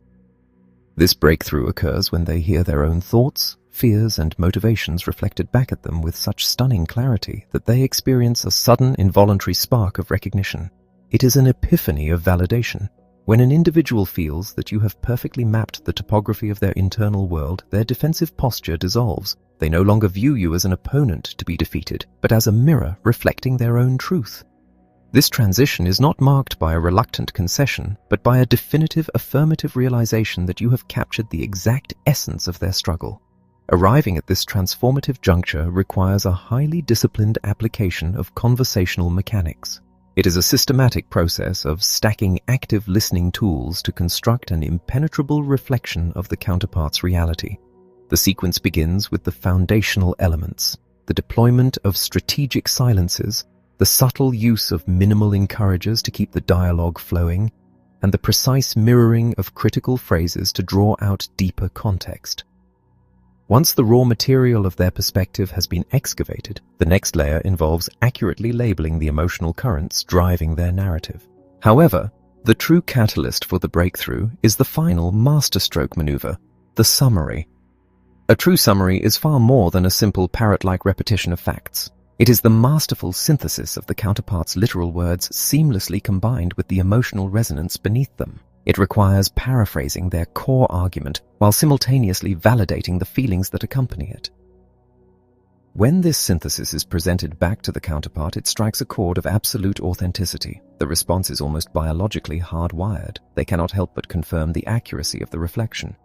This breakthrough occurs when they hear their own thoughts, fears, and motivations reflected back at them with such stunning clarity that they experience a sudden, involuntary spark of recognition. It is an epiphany of validation. When an individual feels that you have perfectly mapped the topography of their internal world, their defensive posture dissolves. They no longer view you as an opponent to be defeated, but as a mirror reflecting their own truth. This transition is not marked by a reluctant concession, but by a definitive affirmative realization that you have captured the exact essence of their struggle. Arriving at this transformative juncture requires a highly disciplined application of conversational mechanics. It is a systematic process of stacking active listening tools to construct an impenetrable reflection of the counterpart's reality. The sequence begins with the foundational elements, the deployment of strategic silences, the subtle use of minimal encouragers to keep the dialogue flowing, and the precise mirroring of critical phrases to draw out deeper context. Once the raw material of their perspective has been excavated, the next layer involves accurately labeling the emotional currents driving their narrative. However, the true catalyst for the breakthrough is the final masterstroke maneuver, the summary. A true summary is far more than a simple parrot-like repetition of facts. It is the masterful synthesis of the counterpart's literal words seamlessly combined with the emotional resonance beneath them. It requires paraphrasing their core argument while simultaneously validating the feelings that accompany it. When this synthesis is presented back to the counterpart, it strikes a chord of absolute authenticity. The response is almost biologically hardwired. They cannot help but confirm the accuracy of the reflection.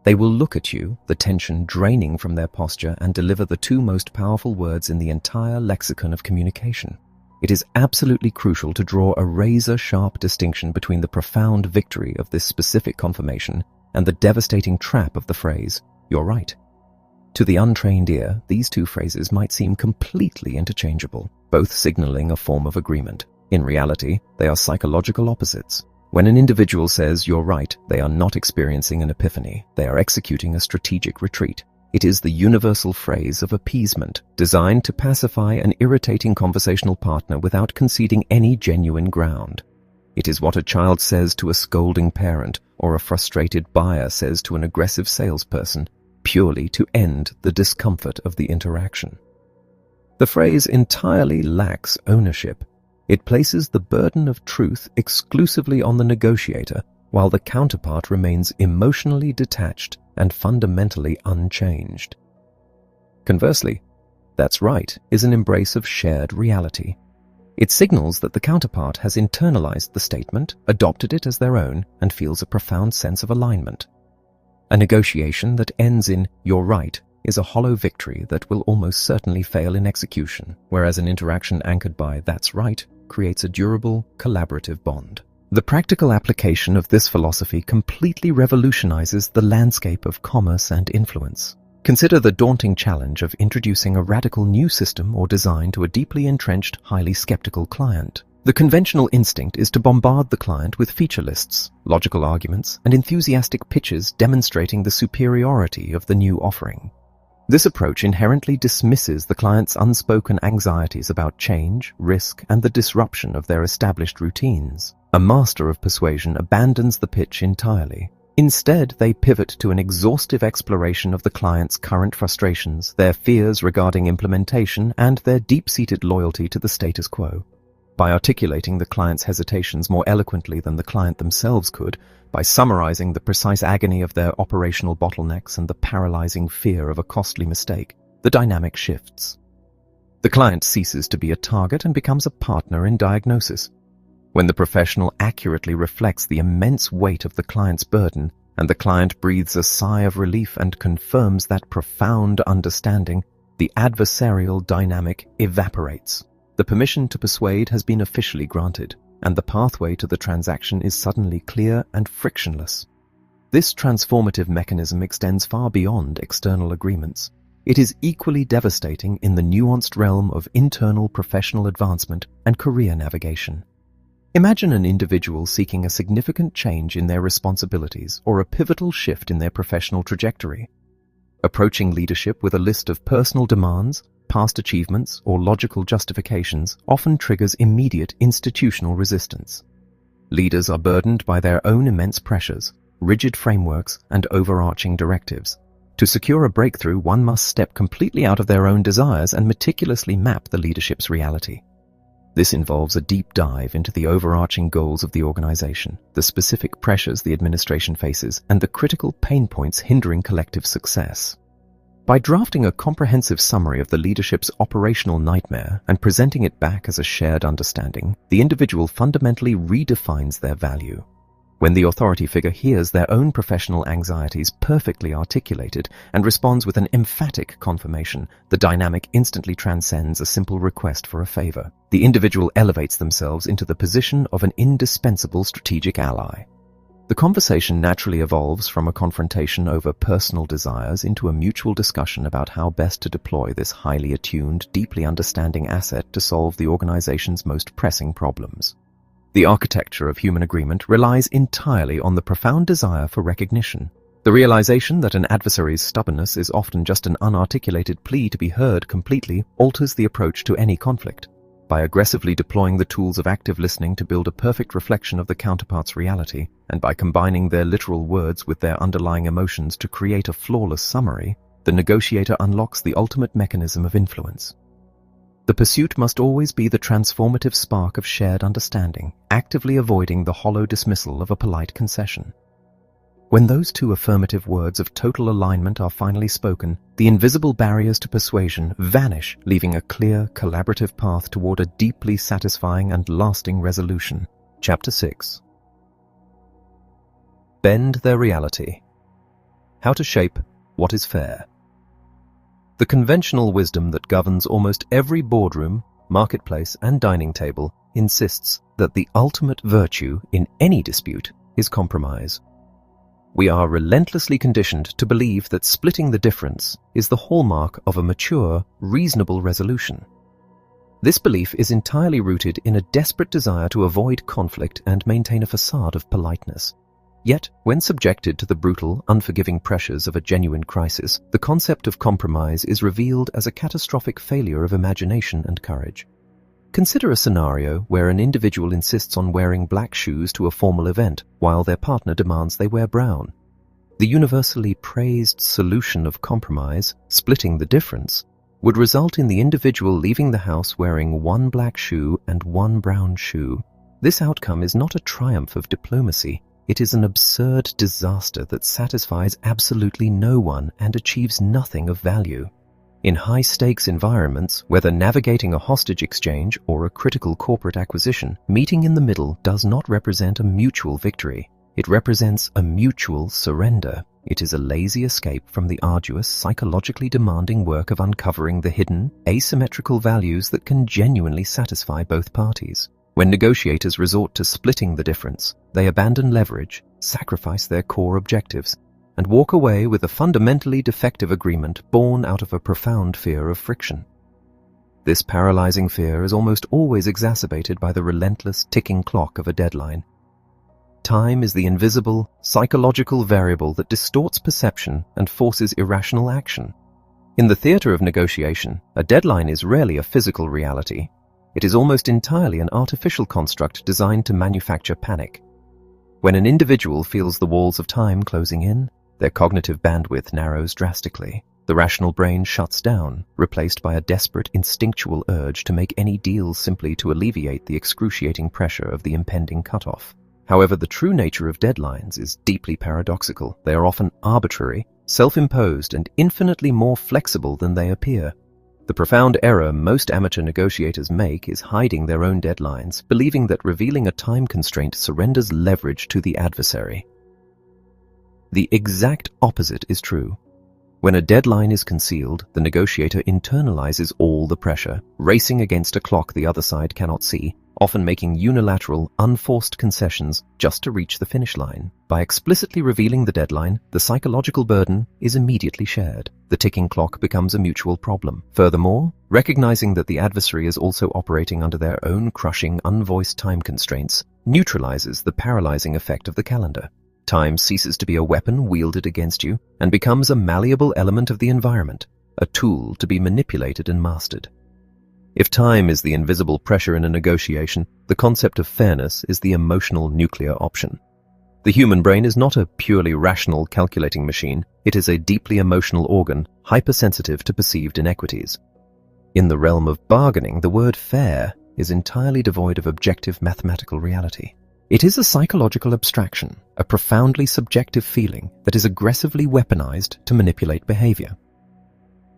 They will look at you, the tension draining from their posture, and deliver the two most powerful words in the entire lexicon of communication. It is absolutely crucial to draw a razor-sharp distinction between the profound victory of this specific confirmation and the devastating trap of the phrase, "You're right." To the untrained ear, these two phrases might seem completely interchangeable, both signaling a form of agreement. In reality, they are psychological opposites. When an individual says, "You're right," they are not experiencing an epiphany. They are executing a strategic retreat. It is the universal phrase of appeasement, designed to pacify an irritating conversational partner without conceding any genuine ground. It is what a child says to a scolding parent, or a frustrated buyer says to an aggressive salesperson, purely to end the discomfort of the interaction. The phrase entirely lacks ownership. It places the burden of truth exclusively on the negotiator, while the counterpart remains emotionally detached and fundamentally unchanged. Conversely, "That's right" is an embrace of shared reality. It signals that the counterpart has internalized the statement, adopted it as their own, and feels a profound sense of alignment. A negotiation that ends in "you're right" is a hollow victory that will almost certainly fail in execution, whereas an interaction anchored by "that's right" creates a durable, collaborative bond. The practical application of this philosophy completely revolutionizes the landscape of commerce and influence. Consider the daunting challenge of introducing a radical new system or design to a deeply entrenched, highly skeptical client. The conventional instinct is to bombard the client with feature lists, logical arguments, and enthusiastic pitches demonstrating the superiority of the new offering. This approach inherently dismisses the client's unspoken anxieties about change, risk, and the disruption of their established routines. A master of persuasion abandons the pitch entirely. Instead, they pivot to an exhaustive exploration of the client's current frustrations, their fears regarding implementation, and their deep-seated loyalty to the status quo. By articulating the client's hesitations more eloquently than the client themselves could, by summarizing the precise agony of their operational bottlenecks and the paralyzing fear of a costly mistake, the dynamic shifts. The client ceases to be a target and becomes a partner in diagnosis. When the professional accurately reflects the immense weight of the client's burden, and the client breathes a sigh of relief and confirms that profound understanding, the adversarial dynamic evaporates. The permission to persuade has been officially granted, and the pathway to the transaction is suddenly clear and frictionless. This transformative mechanism extends far beyond external agreements. It is equally devastating in the nuanced realm of internal professional advancement and career navigation. Imagine an individual seeking a significant change in their responsibilities or a pivotal shift in their professional trajectory. Approaching leadership with a list of personal demands, past achievements, or logical justifications often triggers immediate institutional resistance. Leaders are burdened by their own immense pressures, rigid frameworks, and overarching directives. To secure a breakthrough, one must step completely out of their own desires and meticulously map the leadership's reality. This involves a deep dive into the overarching goals of the organization, the specific pressures the administration faces, and the critical pain points hindering collective success. By drafting a comprehensive summary of the leadership's operational nightmare and presenting it back as a shared understanding, the individual fundamentally redefines their value. When the authority figure hears their own professional anxieties perfectly articulated and responds with an emphatic confirmation, the dynamic instantly transcends a simple request for a favor. The individual elevates themselves into the position of an indispensable strategic ally. The conversation naturally evolves from a confrontation over personal desires into a mutual discussion about how best to deploy this highly attuned, deeply understanding asset to solve the organization's most pressing problems. The architecture of human agreement relies entirely on the profound desire for recognition. The realization that an adversary's stubbornness is often just an unarticulated plea to be heard completely alters the approach to any conflict. By aggressively deploying the tools of active listening to build a perfect reflection of the counterpart's reality, and by combining their literal words with their underlying emotions to create a flawless summary, the negotiator unlocks the ultimate mechanism of influence. The pursuit must always be the transformative spark of shared understanding, actively avoiding the hollow dismissal of a polite concession. When those two affirmative words of total alignment are finally spoken, the invisible barriers to persuasion vanish, leaving a clear, collaborative path toward a deeply satisfying and lasting resolution. Chapter 6. Bend their reality. How to shape what is fair. The conventional wisdom that governs almost every boardroom, marketplace, and dining table insists that the ultimate virtue in any dispute is compromise. We are relentlessly conditioned to believe that splitting the difference is the hallmark of a mature, reasonable resolution. This belief is entirely rooted in a desperate desire to avoid conflict and maintain a facade of politeness. Yet, when subjected to the brutal, unforgiving pressures of a genuine crisis, the concept of compromise is revealed as a catastrophic failure of imagination and courage. Consider a scenario where an individual insists on wearing black shoes to a formal event while their partner demands they wear brown. The universally praised solution of compromise, splitting the difference, would result in the individual leaving the house wearing one black shoe and one brown shoe. This outcome is not a triumph of diplomacy. It is an absurd disaster that satisfies absolutely no one and achieves nothing of value. In high-stakes environments, whether navigating a hostage exchange or a critical corporate acquisition, meeting in the middle does not represent a mutual victory. It represents a mutual surrender. It is a lazy escape from the arduous, psychologically demanding work of uncovering the hidden, asymmetrical values that can genuinely satisfy both parties. When negotiators resort to splitting the difference, they abandon leverage, sacrifice their core objectives, and walk away with a fundamentally defective agreement born out of a profound fear of friction. This paralyzing fear is almost always exacerbated by the relentless ticking clock of a deadline. Time is the invisible, psychological variable that distorts perception and forces irrational action. In the theater of negotiation, a deadline is rarely a physical reality. It is almost entirely an artificial construct designed to manufacture panic. When an individual feels the walls of time closing in, their cognitive bandwidth narrows drastically. The rational brain shuts down, replaced by a desperate instinctual urge to make any deal simply to alleviate the excruciating pressure of the impending cutoff. However, the true nature of deadlines is deeply paradoxical. They are often arbitrary, self-imposed, and infinitely more flexible than they appear. The profound error most amateur negotiators make is hiding their own deadlines, believing that revealing a time constraint surrenders leverage to the adversary. The exact opposite is true. When a deadline is concealed, the negotiator internalizes all the pressure, racing against a clock the other side cannot see, often making unilateral, unforced concessions just to reach the finish line. By explicitly revealing the deadline, the psychological burden is immediately shared. The ticking clock becomes a mutual problem. Furthermore, recognizing that the adversary is also operating under their own crushing, unvoiced time constraints neutralizes the paralyzing effect of the calendar. Time ceases to be a weapon wielded against you and becomes a malleable element of the environment, a tool to be manipulated and mastered. If time is the invisible pressure in a negotiation, the concept of fairness is the emotional nuclear option. The human brain is not a purely rational calculating machine. It is a deeply emotional organ, hypersensitive to perceived inequities. In the realm of bargaining, the word fair is entirely devoid of objective mathematical reality. It is a psychological abstraction, a profoundly subjective feeling that is aggressively weaponized to manipulate behavior.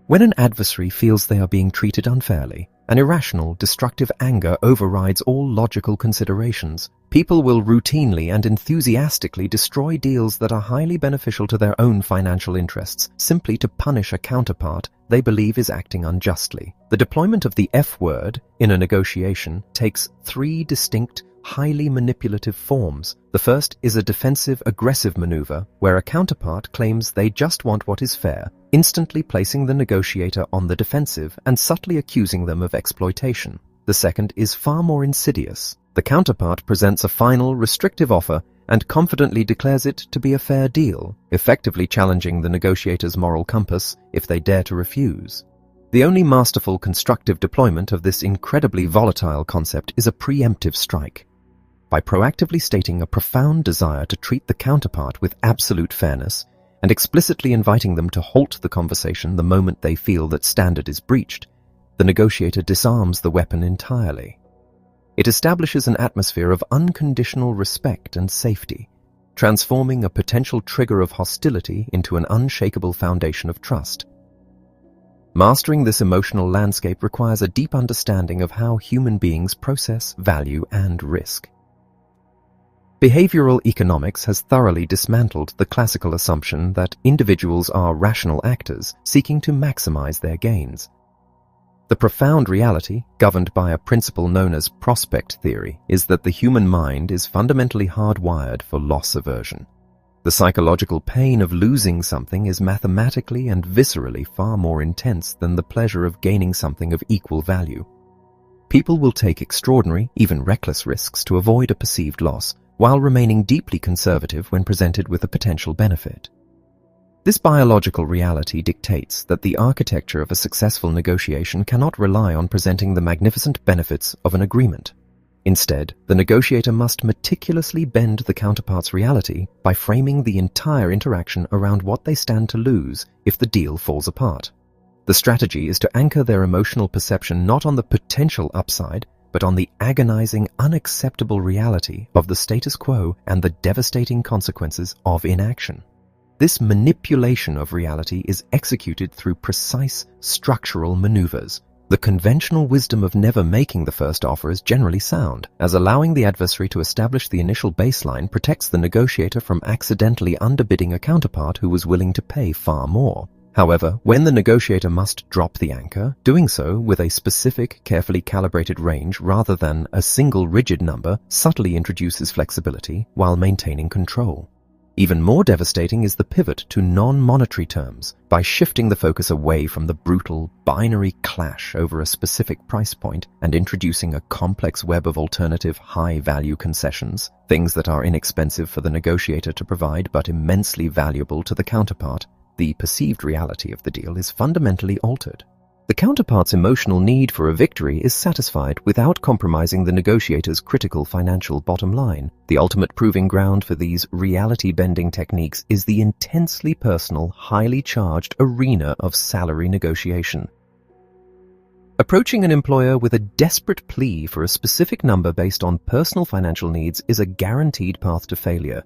When an adversary feels they are being treated unfairly, an irrational, destructive anger overrides all logical considerations. People will routinely and enthusiastically destroy deals that are highly beneficial to their own financial interests, simply to punish a counterpart they believe is acting unjustly. The deployment of the F word in a negotiation takes three distinct, highly manipulative forms. The first is a defensive-aggressive maneuver where a counterpart claims they just want what is fair, instantly placing the negotiator on the defensive and subtly accusing them of exploitation. The second is far more insidious. The counterpart presents a final, restrictive offer and confidently declares it to be a fair deal, effectively challenging the negotiator's moral compass if they dare to refuse. The only masterful constructive deployment of this incredibly volatile concept is a preemptive strike. By proactively stating a profound desire to treat the counterpart with absolute fairness and explicitly inviting them to halt the conversation the moment they feel that standard is breached, the negotiator disarms the weapon entirely. It establishes an atmosphere of unconditional respect and safety, transforming a potential trigger of hostility into an unshakable foundation of trust. Mastering this emotional landscape requires a deep understanding of how human beings process, value, and risk. Behavioral economics has thoroughly dismantled the classical assumption that individuals are rational actors seeking to maximize their gains. The profound reality, governed by a principle known as prospect theory, is that the human mind is fundamentally hardwired for loss aversion. The psychological pain of losing something is mathematically and viscerally far more intense than the pleasure of gaining something of equal value. People will take extraordinary, even reckless risks to avoid a perceived loss, while remaining deeply conservative when presented with a potential benefit. This biological reality dictates that the architecture of a successful negotiation cannot rely on presenting the magnificent benefits of an agreement. Instead, the negotiator must meticulously bend the counterpart's reality by framing the entire interaction around what they stand to lose if the deal falls apart. The strategy is to anchor their emotional perception not on the potential upside, but on the agonizing, unacceptable reality of the status quo and the devastating consequences of inaction. This manipulation of reality is executed through precise structural maneuvers. The conventional wisdom of never making the first offer is generally sound, as allowing the adversary to establish the initial baseline protects the negotiator from accidentally underbidding a counterpart who was willing to pay far more. However, when the negotiator must drop the anchor, doing so with a specific, carefully calibrated range rather than a single rigid number subtly introduces flexibility while maintaining control. Even more devastating is the pivot to non-monetary terms by shifting the focus away from the brutal, binary clash over a specific price point and introducing a complex web of alternative high-value concessions, things that are inexpensive for the negotiator to provide but immensely valuable to the counterpart. The perceived reality of the deal is fundamentally altered. The counterpart's emotional need for a victory is satisfied without compromising the negotiator's critical financial bottom line. The ultimate proving ground for these reality-bending techniques is the intensely personal, highly charged arena of salary negotiation. Approaching an employer with a desperate plea for a specific number based on personal financial needs is a guaranteed path to failure.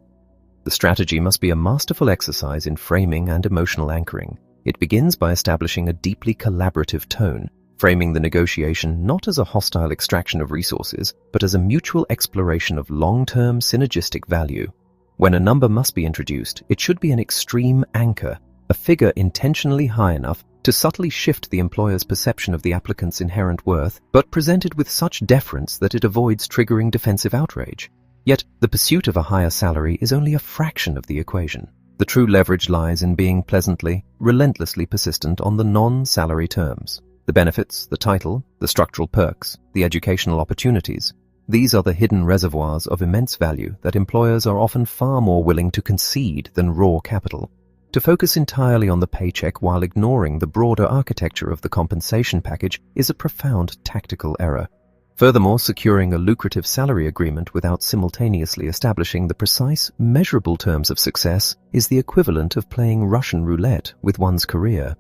The strategy must be a masterful exercise in framing and emotional anchoring. It begins by establishing a deeply collaborative tone, framing the negotiation not as a hostile extraction of resources, but as a mutual exploration of long-term synergistic value. When a number must be introduced, it should be an extreme anchor, a figure intentionally high enough to subtly shift the employer's perception of the applicant's inherent worth, but presented with such deference that it avoids triggering defensive outrage. Yet, the pursuit of a higher salary is only a fraction of the equation. The true leverage lies in being pleasantly, relentlessly persistent on the non-salary terms. The benefits, the title, the structural perks, the educational opportunities. These are the hidden reservoirs of immense value that employers are often far more willing to concede than raw capital. To focus entirely on the paycheck while ignoring the broader architecture of the compensation package is a profound tactical error. Furthermore, securing a lucrative salary agreement without simultaneously establishing the precise, measurable terms of success is the equivalent of playing Russian roulette with one's career.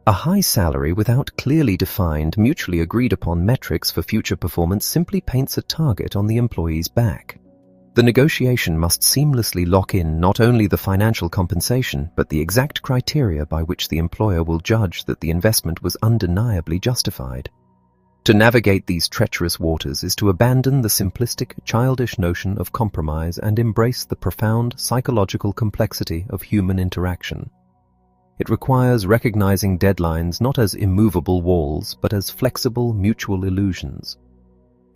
A high salary without clearly defined, mutually agreed upon metrics for future performance simply paints a target on the employee's back. The negotiation must seamlessly lock in not only the financial compensation, but the exact criteria by which the employer will judge that the investment was undeniably justified. To navigate these treacherous waters is to abandon the simplistic, childish notion of compromise and embrace the profound psychological complexity of human interaction. It requires recognizing deadlines not as immovable walls, but as flexible mutual illusions.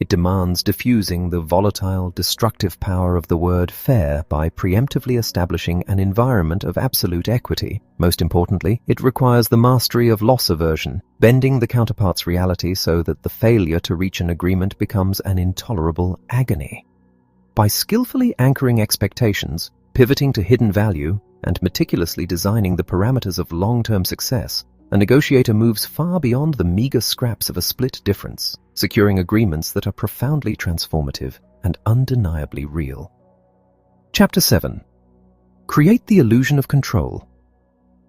It demands diffusing the volatile, destructive power of the word fair by preemptively establishing an environment of absolute equity. Most importantly, it requires the mastery of loss aversion, bending the counterpart's reality so that the failure to reach an agreement becomes an intolerable agony. By skillfully anchoring expectations, pivoting to hidden value, and meticulously designing the parameters of long-term success, a negotiator moves far beyond the meager scraps of a split difference, securing agreements that are profoundly transformative and undeniably real. Chapter 7. Create the illusion of control.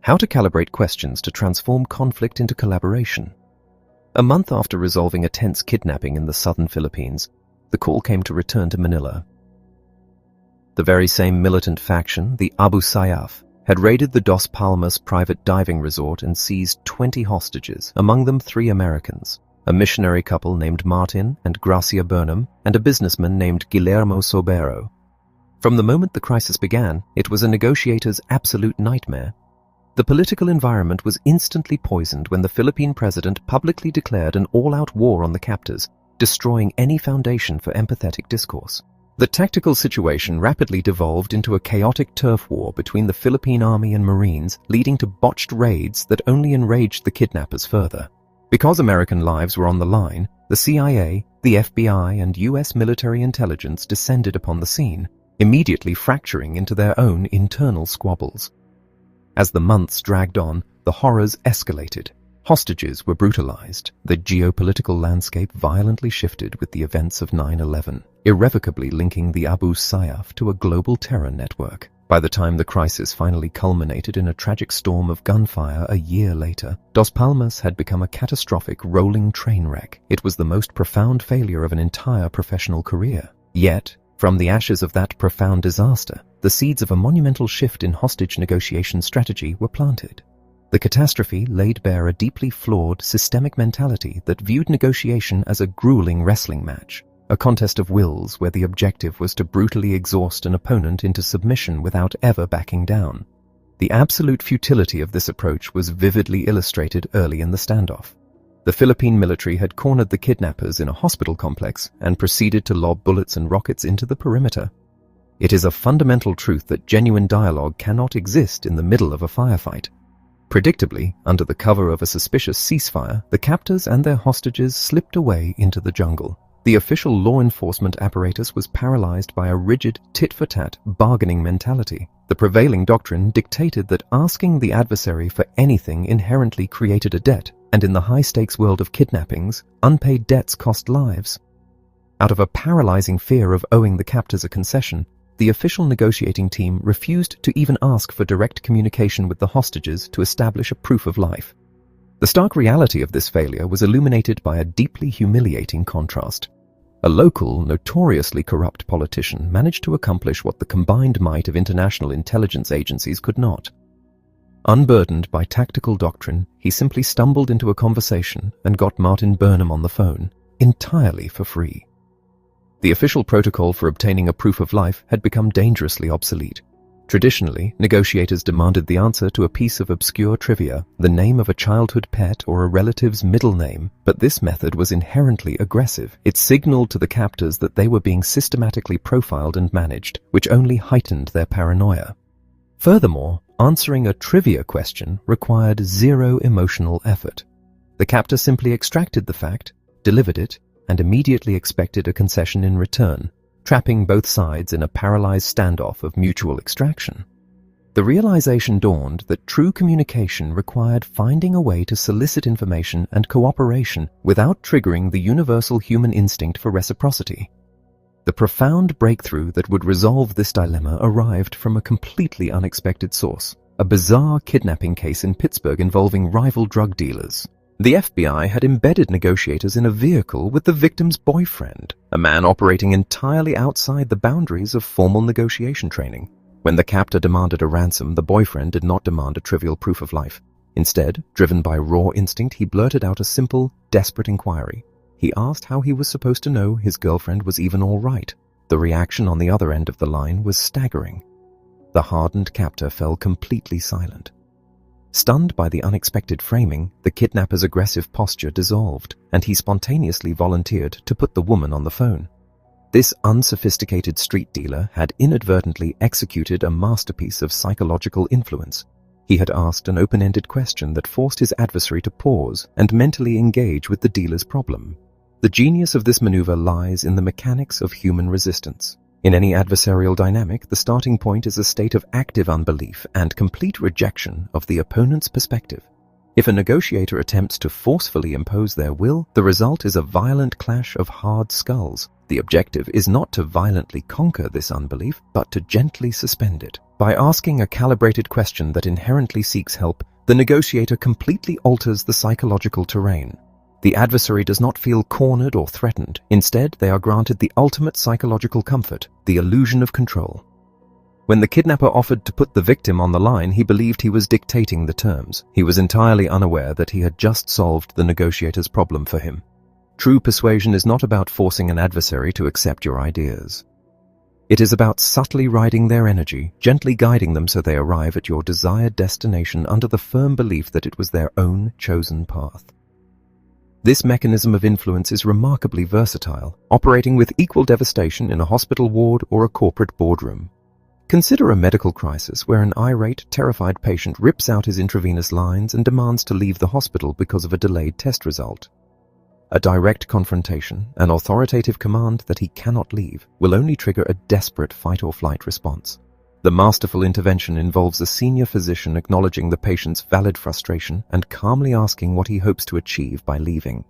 How to calibrate questions to transform conflict into collaboration. A month after resolving a tense kidnapping in the southern Philippines, the call came to return to Manila. The very same militant faction, the Abu Sayyaf, had raided the Dos Palmas private diving resort and seized 20 hostages, among them 3 Americans, a missionary couple named Martin and Gracia Burnham, and a businessman named Guillermo Sobero. From the moment the crisis began, it was a negotiator's absolute nightmare. The political environment was instantly poisoned when the Philippine president publicly declared an all-out war on the captors, destroying any foundation for empathetic discourse. The tactical situation rapidly devolved into a chaotic turf war between the Philippine Army and Marines, leading to botched raids that only enraged the kidnappers further. Because American lives were on the line, the CIA, the FBI, and US military intelligence descended upon the scene, immediately fracturing into their own internal squabbles. As the months dragged on, the horrors escalated. Hostages were brutalized. The geopolitical landscape violently shifted with the events of 9/11, irrevocably linking the Abu Sayyaf to a global terror network. By the time the crisis finally culminated in a tragic storm of gunfire a year later, Dos Palmas had become a catastrophic rolling train wreck. It was the most profound failure of an entire professional career. Yet, from the ashes of that profound disaster, the seeds of a monumental shift in hostage negotiation strategy were planted. The catastrophe laid bare a deeply flawed, systemic mentality that viewed negotiation as a grueling wrestling match, a contest of wills where the objective was to brutally exhaust an opponent into submission without ever backing down. The absolute futility of this approach was vividly illustrated early in the standoff. The Philippine military had cornered the kidnappers in a hospital complex and proceeded to lob bullets and rockets into the perimeter. It is a fundamental truth that genuine dialogue cannot exist in the middle of a firefight. Predictably, under the cover of a suspicious ceasefire, the captors and their hostages slipped away into the jungle. The official law enforcement apparatus was paralyzed by a rigid, tit-for-tat bargaining mentality. The prevailing doctrine dictated that asking the adversary for anything inherently created a debt, and in the high-stakes world of kidnappings, unpaid debts cost lives. Out of a paralyzing fear of owing the captors a concession, the official negotiating team refused to even ask for direct communication with the hostages to establish a proof of life. The stark reality of this failure was illuminated by a deeply humiliating contrast. A local, notoriously corrupt politician managed to accomplish what the combined might of international intelligence agencies could not. Unburdened by tactical doctrine, he simply stumbled into a conversation and got Martin Burnham on the phone, entirely for free. The official protocol for obtaining a proof of life had become dangerously obsolete. Traditionally, negotiators demanded the answer to a piece of obscure trivia, the name of a childhood pet or a relative's middle name, but this method was inherently aggressive. It signaled to the captors that they were being systematically profiled and managed, which only heightened their paranoia. Furthermore, answering a trivia question required zero emotional effort. The captor simply extracted the fact, delivered it, and immediately expected a concession in return, trapping both sides in a paralyzed standoff of mutual extraction. The realization dawned that true communication required finding a way to solicit information and cooperation without triggering the universal human instinct for reciprocity. The profound breakthrough that would resolve this dilemma arrived from a completely unexpected source, a bizarre kidnapping case in Pittsburgh involving rival drug dealers. The FBI had embedded negotiators in a vehicle with the victim's boyfriend, a man operating entirely outside the boundaries of formal negotiation training. When the captor demanded a ransom, the boyfriend did not demand a trivial proof of life. Instead, driven by raw instinct, he blurted out a simple, desperate inquiry. He asked how he was supposed to know his girlfriend was even all right. The reaction on the other end of the line was staggering. The hardened captor fell completely silent. Stunned by the unexpected framing, the kidnapper's aggressive posture dissolved, and he spontaneously volunteered to put the woman on the phone. This unsophisticated street dealer had inadvertently executed a masterpiece of psychological influence. He had asked an open-ended question that forced his adversary to pause and mentally engage with the dealer's problem. The genius of this maneuver lies in the mechanics of human resistance. In any adversarial dynamic, the starting point is a state of active unbelief and complete rejection of the opponent's perspective. If a negotiator attempts to forcefully impose their will, the result is a violent clash of hard skulls. The objective is not to violently conquer this unbelief, but to gently suspend it. By asking a calibrated question that inherently seeks help, the negotiator completely alters the psychological terrain. The adversary does not feel cornered or threatened. Instead, they are granted the ultimate psychological comfort, the illusion of control. When the kidnapper offered to put the victim on the line, he believed he was dictating the terms. He was entirely unaware that he had just solved the negotiator's problem for him. True persuasion is not about forcing an adversary to accept your ideas. It is about subtly riding their energy, gently guiding them so they arrive at your desired destination under the firm belief that it was their own chosen path. This mechanism of influence is remarkably versatile, operating with equal devastation in a hospital ward or a corporate boardroom. Consider a medical crisis where an irate, terrified patient rips out his intravenous lines and demands to leave the hospital because of a delayed test result. A direct confrontation, an authoritative command that he cannot leave, will only trigger a desperate fight-or-flight response. The masterful intervention involves a senior physician acknowledging the patient's valid frustration and calmly asking what he hopes to achieve by leaving.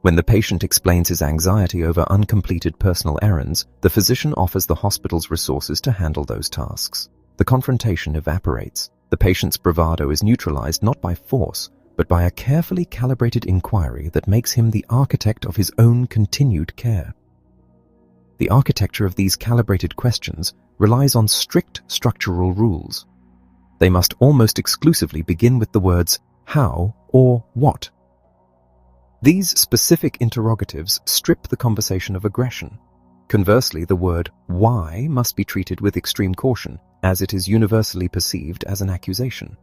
When the patient explains his anxiety over uncompleted personal errands, the physician offers the hospital's resources to handle those tasks. The confrontation evaporates. The patient's bravado is neutralized not by force, but by a carefully calibrated inquiry that makes him the architect of his own continued care. The architecture of these calibrated questions relies on strict structural rules. They must almost exclusively begin with the words how or what. These specific interrogatives strip the conversation of aggression. Conversely, the word why must be treated with extreme caution, as it is universally perceived as an accusation.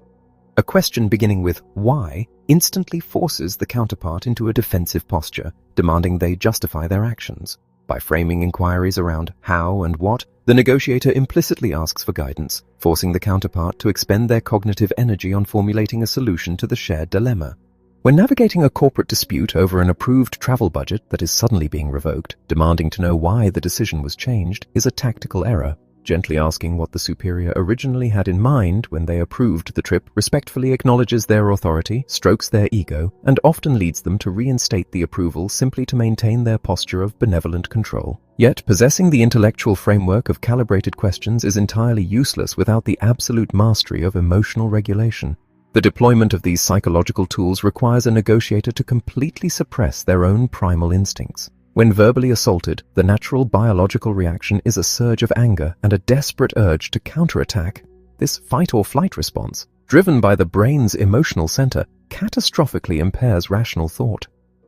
A question beginning with why instantly forces the counterpart into a defensive posture, demanding they justify their actions. By framing inquiries around how and what, the negotiator implicitly asks for guidance, forcing the counterpart to expend their cognitive energy on formulating a solution to the shared dilemma. When navigating a corporate dispute over an approved travel budget that is suddenly being revoked, demanding to know why the decision was changed is a tactical error. Gently asking what the superior originally had in mind when they approved the trip respectfully acknowledges their authority, strokes their ego, and often leads them to reinstate the approval simply to maintain their posture of benevolent control. Yet, possessing the intellectual framework of calibrated questions is entirely useless without the absolute mastery of emotional regulation. The deployment of these psychological tools requires a negotiator to completely suppress their own primal instincts. When verbally assaulted, the natural biological reaction is a surge of anger and a desperate urge to counterattack. This fight-or-flight response, driven by the brain's emotional center, catastrophically impairs rational thought.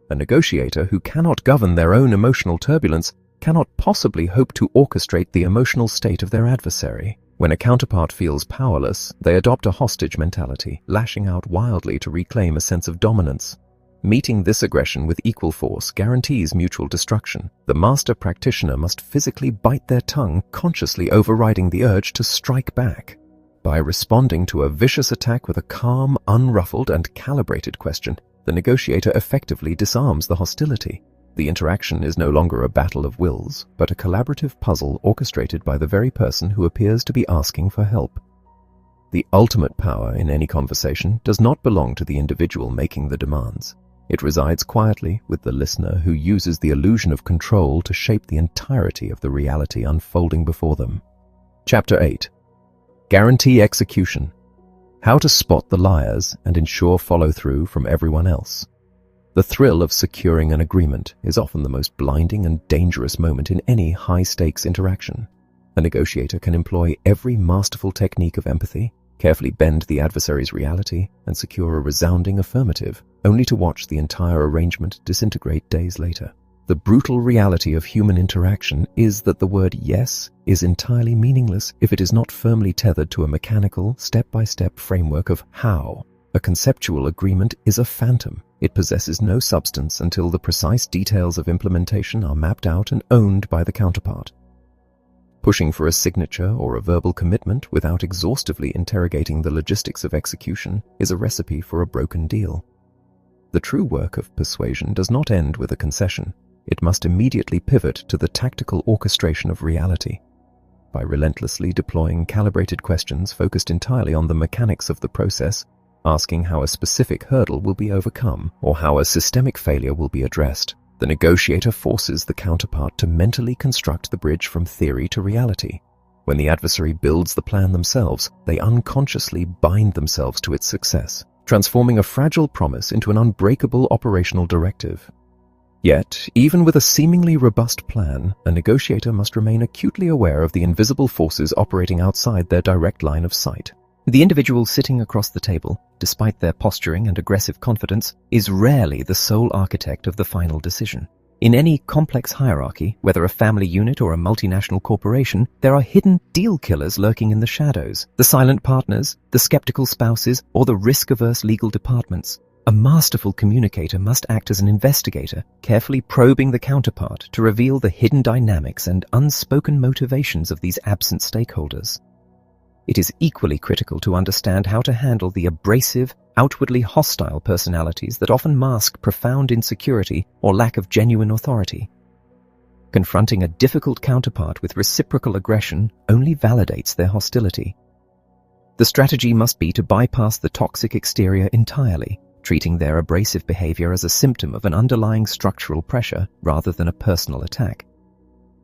A negotiator who cannot govern their own emotional turbulence cannot possibly hope to orchestrate the emotional state of their adversary. When a counterpart feels powerless, they adopt a hostage mentality, lashing out wildly to reclaim a sense of dominance. Meeting this aggression with equal force guarantees mutual destruction. The master practitioner must physically bite their tongue, consciously overriding the urge to strike back. By responding to a vicious attack with a calm, unruffled, and calibrated question, the negotiator effectively disarms the hostility. The interaction is no longer a battle of wills, but a collaborative puzzle orchestrated by the very person who appears to be asking for help. The ultimate power in any conversation does not belong to the individual making the demands. It resides quietly with the listener who uses the illusion of control to shape the entirety of the reality unfolding before them. Chapter 8. Guarantee Execution. How to spot the liars and ensure follow-through from everyone else. The thrill of securing an agreement is often the most blinding and dangerous moment in any high-stakes interaction. A negotiator can employ every masterful technique of empathy, carefully bend the adversary's reality, and secure a resounding affirmative, only to watch the entire arrangement disintegrate days later. The brutal reality of human interaction is that the word yes is entirely meaningless if it is not firmly tethered to a mechanical, step-by-step framework of how. A conceptual agreement is a phantom. It possesses no substance until the precise details of implementation are mapped out and owned by the counterpart. Pushing for a signature or a verbal commitment without exhaustively interrogating the logistics of execution is a recipe for a broken deal. The true work of persuasion does not end with a concession. It must immediately pivot to the tactical orchestration of reality. By relentlessly deploying calibrated questions focused entirely on the mechanics of the process, asking how a specific hurdle will be overcome or how a systemic failure will be addressed, the negotiator forces the counterpart to mentally construct the bridge from theory to reality. When the adversary builds the plan themselves, they unconsciously bind themselves to its success, transforming a fragile promise into an unbreakable operational directive. Yet, even with a seemingly robust plan, a negotiator must remain acutely aware of the invisible forces operating outside their direct line of sight. The individual sitting across the table, despite their posturing and aggressive confidence, is rarely the sole architect of the final decision. In any complex hierarchy, whether a family unit or a multinational corporation, there are hidden deal killers lurking in the shadows, the silent partners, the skeptical spouses, or the risk-averse legal departments. A masterful communicator must act as an investigator, carefully probing the counterpart to reveal the hidden dynamics and unspoken motivations of these absent stakeholders. It is equally critical to understand how to handle the abrasive, outwardly hostile personalities that often mask profound insecurity or lack of genuine authority. Confronting a difficult counterpart with reciprocal aggression only validates their hostility. The strategy must be to bypass the toxic exterior entirely, treating their abrasive behavior as a symptom of an underlying structural pressure rather than a personal attack.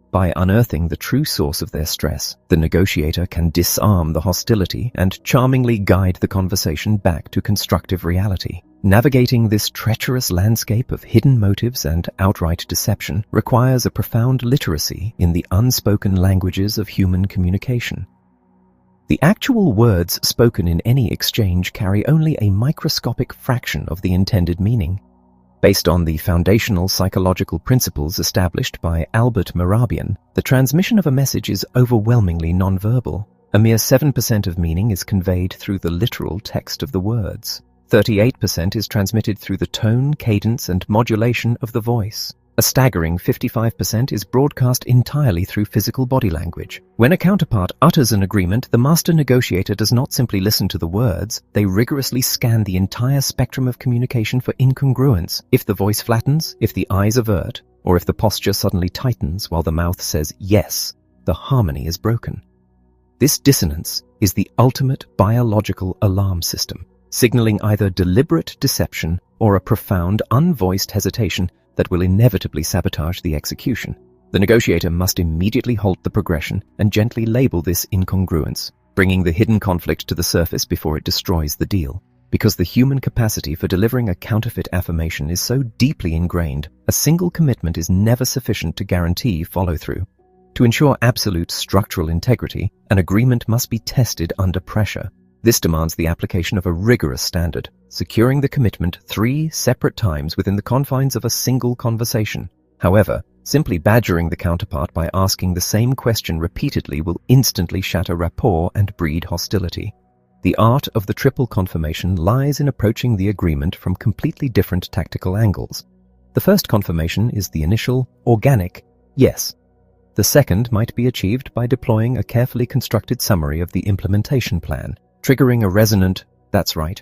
By unearthing the true source of their stress, the negotiator can disarm the hostility and charmingly guide the conversation back to constructive reality. Navigating this treacherous landscape of hidden motives and outright deception requires a profound literacy in the unspoken languages of human communication. The actual words spoken in any exchange carry only a microscopic fraction of the intended meaning. Based on the foundational psychological principles established by Albert Mehrabian, the transmission of a message is overwhelmingly nonverbal. A mere 7% of meaning is conveyed through the literal text of the words. 38% is transmitted through the tone, cadence, and modulation of the voice. A staggering 55% is broadcast entirely through physical body language. When a counterpart utters an agreement, the master negotiator does not simply listen to the words, they rigorously scan the entire spectrum of communication for incongruence. If the voice flattens, if the eyes avert, or if the posture suddenly tightens while the mouth says yes, the harmony is broken. This dissonance is the ultimate biological alarm system, signaling either deliberate deception or a profound, unvoiced hesitation that will inevitably sabotage the execution. The negotiator must immediately halt the progression and gently label this incongruence, bringing the hidden conflict to the surface before it destroys the deal. Because the human capacity for delivering a counterfeit affirmation is so deeply ingrained, a single commitment is never sufficient to guarantee follow-through. To ensure absolute structural integrity, an agreement must be tested under pressure. This demands the application of a rigorous standard, securing the commitment 3 separate times within the confines of a single conversation. However, simply badgering the counterpart by asking the same question repeatedly will instantly shatter rapport and breed hostility. The art of the triple confirmation lies in approaching the agreement from completely different tactical angles. The first confirmation is the initial, organic yes. The second might be achieved by deploying a carefully constructed summary of the implementation plan, triggering a resonant, "that's right."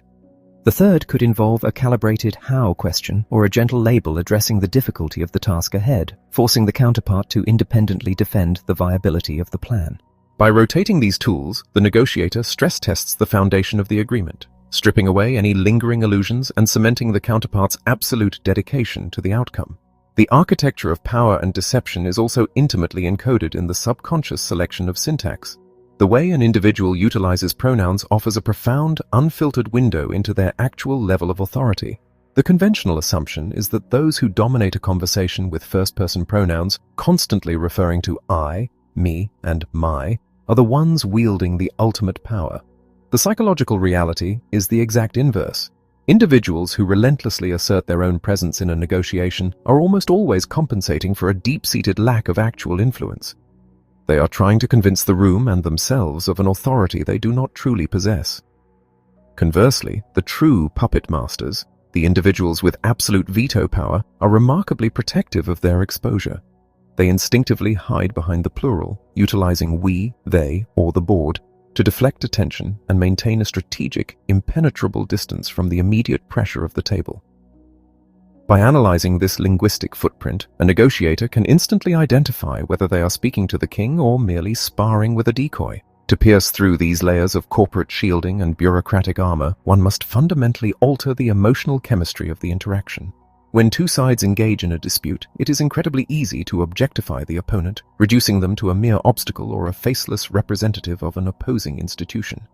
The third could involve a calibrated how question or a gentle label addressing the difficulty of the task ahead, forcing the counterpart to independently defend the viability of the plan. By rotating these tools, the negotiator stress tests the foundation of the agreement, stripping away any lingering illusions and cementing the counterpart's absolute dedication to the outcome. The architecture of power and deception is also intimately encoded in the subconscious selection of syntax. The way an individual utilizes pronouns offers a profound, unfiltered window into their actual level of authority. The conventional assumption is that those who dominate a conversation with first-person pronouns, constantly referring to I, me, and my, are the ones wielding the ultimate power. The psychological reality is the exact inverse. Individuals who relentlessly assert their own presence in a negotiation are almost always compensating for a deep-seated lack of actual influence. They are trying to convince the room and themselves of an authority they do not truly possess. Conversely, the true puppet masters, the individuals with absolute veto power, are remarkably protective of their exposure. They instinctively hide behind the plural, utilizing we, they, or the board to deflect attention and maintain a strategic, impenetrable distance from the immediate pressure of the table. By analyzing this linguistic footprint, a negotiator can instantly identify whether they are speaking to the king or merely sparring with a decoy. To pierce through these layers of corporate shielding and bureaucratic armor, one must fundamentally alter the emotional chemistry of the interaction. When two sides engage in a dispute, it is incredibly easy to objectify the opponent, reducing them to a mere obstacle or a faceless representative of an opposing institution.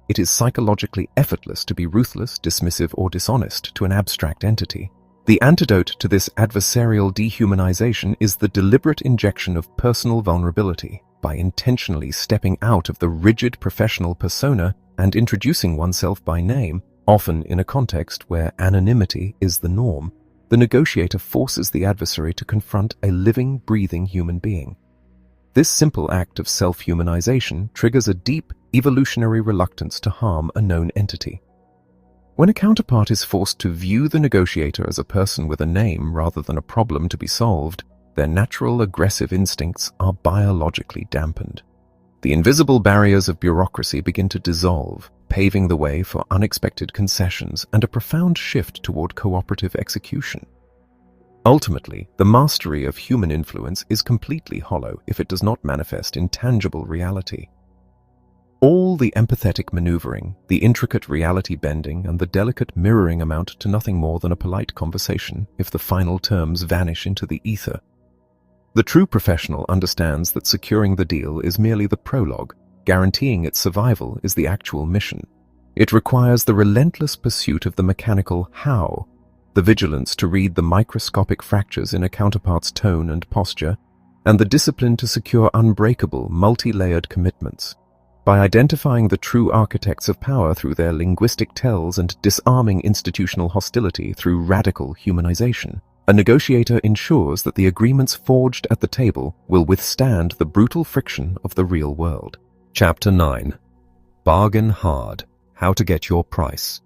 It is psychologically effortless to be ruthless, dismissive, or dishonest to an abstract entity. The antidote to this adversarial dehumanization is the deliberate injection of personal vulnerability. By intentionally stepping out of the rigid professional persona and introducing oneself by name, often in a context where anonymity is the norm, the negotiator forces the adversary to confront a living, breathing human being. This simple act of self-humanization triggers a deep, evolutionary reluctance to harm a known entity. When a counterpart is forced to view the negotiator as a person with a name rather than a problem to be solved, their natural aggressive instincts are biologically dampened. The invisible barriers of bureaucracy begin to dissolve, paving the way for unexpected concessions and a profound shift toward cooperative execution. Ultimately, the mastery of human influence is completely hollow if it does not manifest in tangible reality. All the empathetic maneuvering, the intricate reality bending, and the delicate mirroring amount to nothing more than a polite conversation if the final terms vanish into the ether. The true professional understands that securing the deal is merely the prologue. Guaranteeing its survival is the actual mission. It requires the relentless pursuit of the mechanical how, the vigilance to read the microscopic fractures in a counterpart's tone and posture, and the discipline to secure unbreakable, multi-layered commitments. By identifying the true architects of power through their linguistic tells and disarming institutional hostility through radical humanization, a negotiator ensures that the agreements forged at the table will withstand the brutal friction of the real world. Chapter 9. Bargain Hard. How to Get Your Price.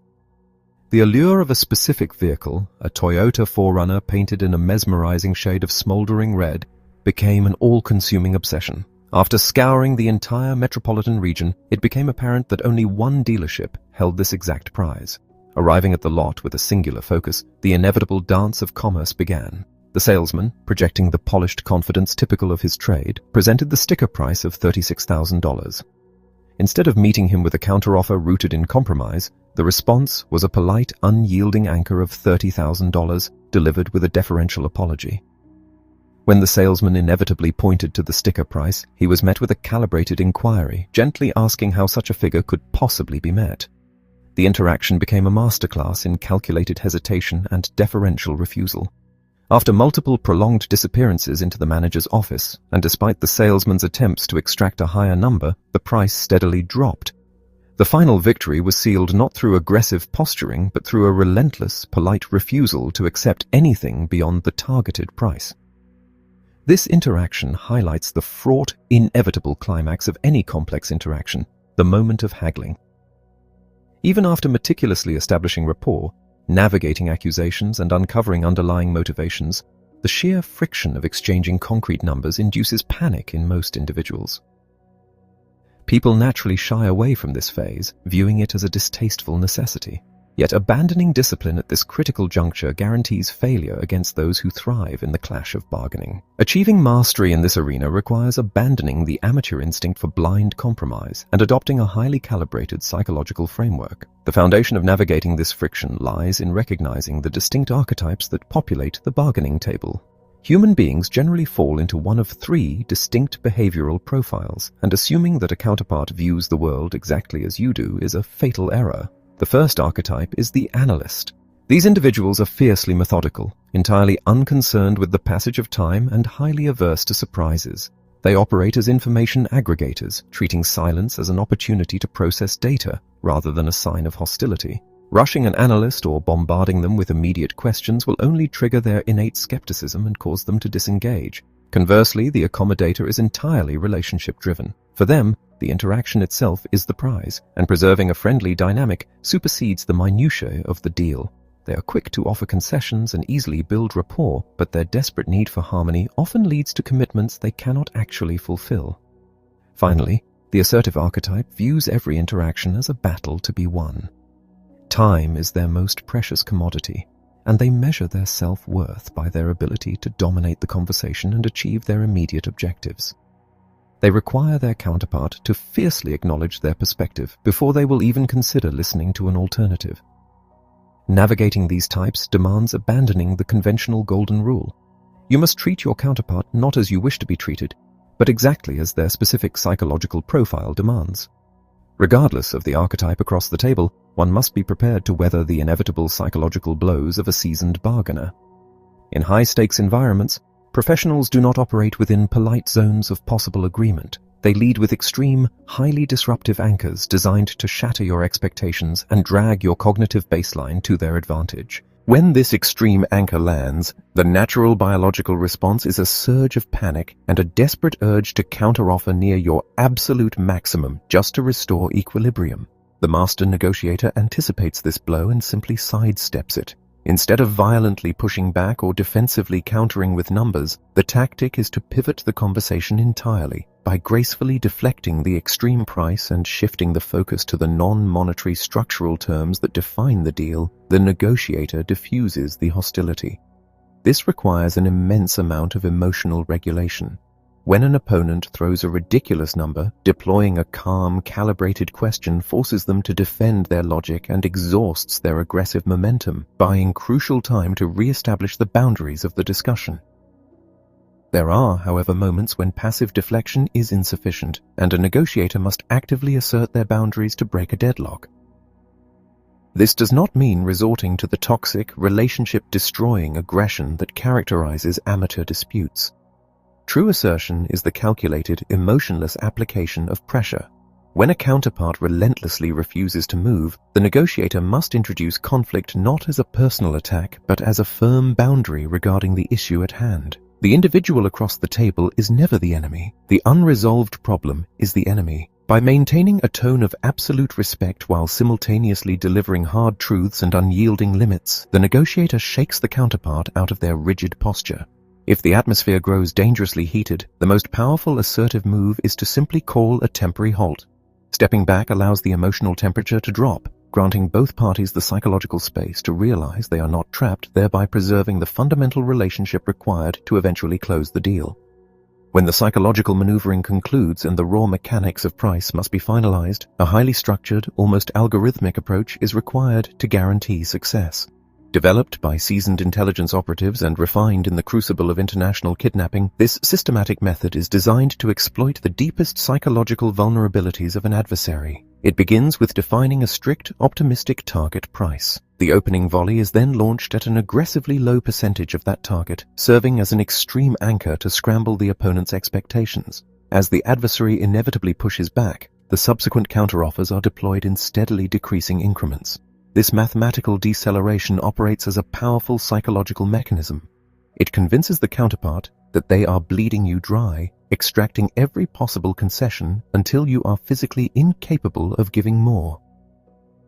The allure of a specific vehicle, a Toyota 4Runner painted in a mesmerizing shade of smoldering red, became an all-consuming obsession. After scouring the entire metropolitan region, it became apparent that only one dealership held this exact prize. Arriving at the lot with a singular focus, the inevitable dance of commerce began. The salesman, projecting the polished confidence typical of his trade, presented the sticker price of $36,000. Instead of meeting him with a counteroffer rooted in compromise, the response was a polite, unyielding anchor of $30,000 delivered with a deferential apology. When the salesman inevitably pointed to the sticker price, he was met with a calibrated inquiry, gently asking how such a figure could possibly be met. The interaction became a masterclass in calculated hesitation and deferential refusal. After multiple prolonged disappearances into the manager's office, and despite the salesman's attempts to extract a higher number, the price steadily dropped. The final victory was sealed not through aggressive posturing, but through a relentless, polite refusal to accept anything beyond the targeted price. This interaction highlights the fraught, inevitable climax of any complex interaction, the moment of haggling. Even after meticulously establishing rapport, navigating accusations and uncovering underlying motivations, the sheer friction of exchanging concrete numbers induces panic in most individuals. People naturally shy away from this phase, viewing it as a distasteful necessity. Yet abandoning discipline at this critical juncture guarantees failure against those who thrive in the clash of bargaining. Achieving mastery in this arena requires abandoning the amateur instinct for blind compromise and adopting a highly calibrated psychological framework. The foundation of navigating this friction lies in recognizing the distinct archetypes that populate the bargaining table. Human beings generally fall into one of three distinct behavioral profiles, and assuming that a counterpart views the world exactly as you do is a fatal error. The first archetype is the analyst. These individuals are fiercely methodical, entirely unconcerned with the passage of time and highly averse to surprises. They operate as information aggregators, treating silence as an opportunity to process data rather than a sign of hostility. Rushing an analyst or bombarding them with immediate questions will only trigger their innate skepticism and cause them to disengage. Conversely, the accommodator is entirely relationship-driven. For them, the interaction itself is the prize, and preserving a friendly dynamic supersedes the minutiae of the deal. They are quick to offer concessions and easily build rapport, but their desperate need for harmony often leads to commitments they cannot actually fulfill. Finally, the assertive archetype views every interaction as a battle to be won. Time is their most precious commodity, and they measure their self-worth by their ability to dominate the conversation and achieve their immediate objectives. They require their counterpart to fiercely acknowledge their perspective before they will even consider listening to an alternative. Navigating these types demands abandoning the conventional golden rule. You must treat your counterpart not as you wish to be treated, but exactly as their specific psychological profile demands. Regardless of the archetype across the table, one must be prepared to weather the inevitable psychological blows of a seasoned bargainer. In high-stakes environments, professionals do not operate within polite zones of possible agreement. They lead with extreme, highly disruptive anchors designed to shatter your expectations and drag your cognitive baseline to their advantage. When this extreme anchor lands, the natural biological response is a surge of panic and a desperate urge to counteroffer near your absolute maximum just to restore equilibrium. The master negotiator anticipates this blow and simply sidesteps it. Instead of violently pushing back or defensively countering with numbers, the tactic is to pivot the conversation entirely. By gracefully deflecting the extreme price and shifting the focus to the non-monetary structural terms that define the deal, the negotiator diffuses the hostility. This requires an immense amount of emotional regulation. When an opponent throws a ridiculous number, deploying a calm, calibrated question forces them to defend their logic and exhausts their aggressive momentum, buying crucial time to re-establish the boundaries of the discussion. There are, however, moments when passive deflection is insufficient, and a negotiator must actively assert their boundaries to break a deadlock. This does not mean resorting to the toxic, relationship-destroying aggression that characterizes amateur disputes. True assertion is the calculated, emotionless application of pressure. When a counterpart relentlessly refuses to move, the negotiator must introduce conflict not as a personal attack, but as a firm boundary regarding the issue at hand. The individual across the table is never the enemy. The unresolved problem is the enemy. By maintaining a tone of absolute respect while simultaneously delivering hard truths and unyielding limits, the negotiator shakes the counterpart out of their rigid posture. If the atmosphere grows dangerously heated, the most powerful assertive move is to simply call a temporary halt. Stepping back allows the emotional temperature to drop, granting both parties the psychological space to realize they are not trapped, thereby preserving the fundamental relationship required to eventually close the deal. When the psychological maneuvering concludes and the raw mechanics of price must be finalized, a highly structured, almost algorithmic approach is required to guarantee success. Developed by seasoned intelligence operatives and refined in the crucible of international kidnapping, this systematic method is designed to exploit the deepest psychological vulnerabilities of an adversary. It begins with defining a strict, optimistic target price. The opening volley is then launched at an aggressively low percentage of that target, serving as an extreme anchor to scramble the opponent's expectations. As the adversary inevitably pushes back, the subsequent counteroffers are deployed in steadily decreasing increments. This mathematical deceleration operates as a powerful psychological mechanism. It convinces the counterpart that they are bleeding you dry, extracting every possible concession until you are physically incapable of giving more.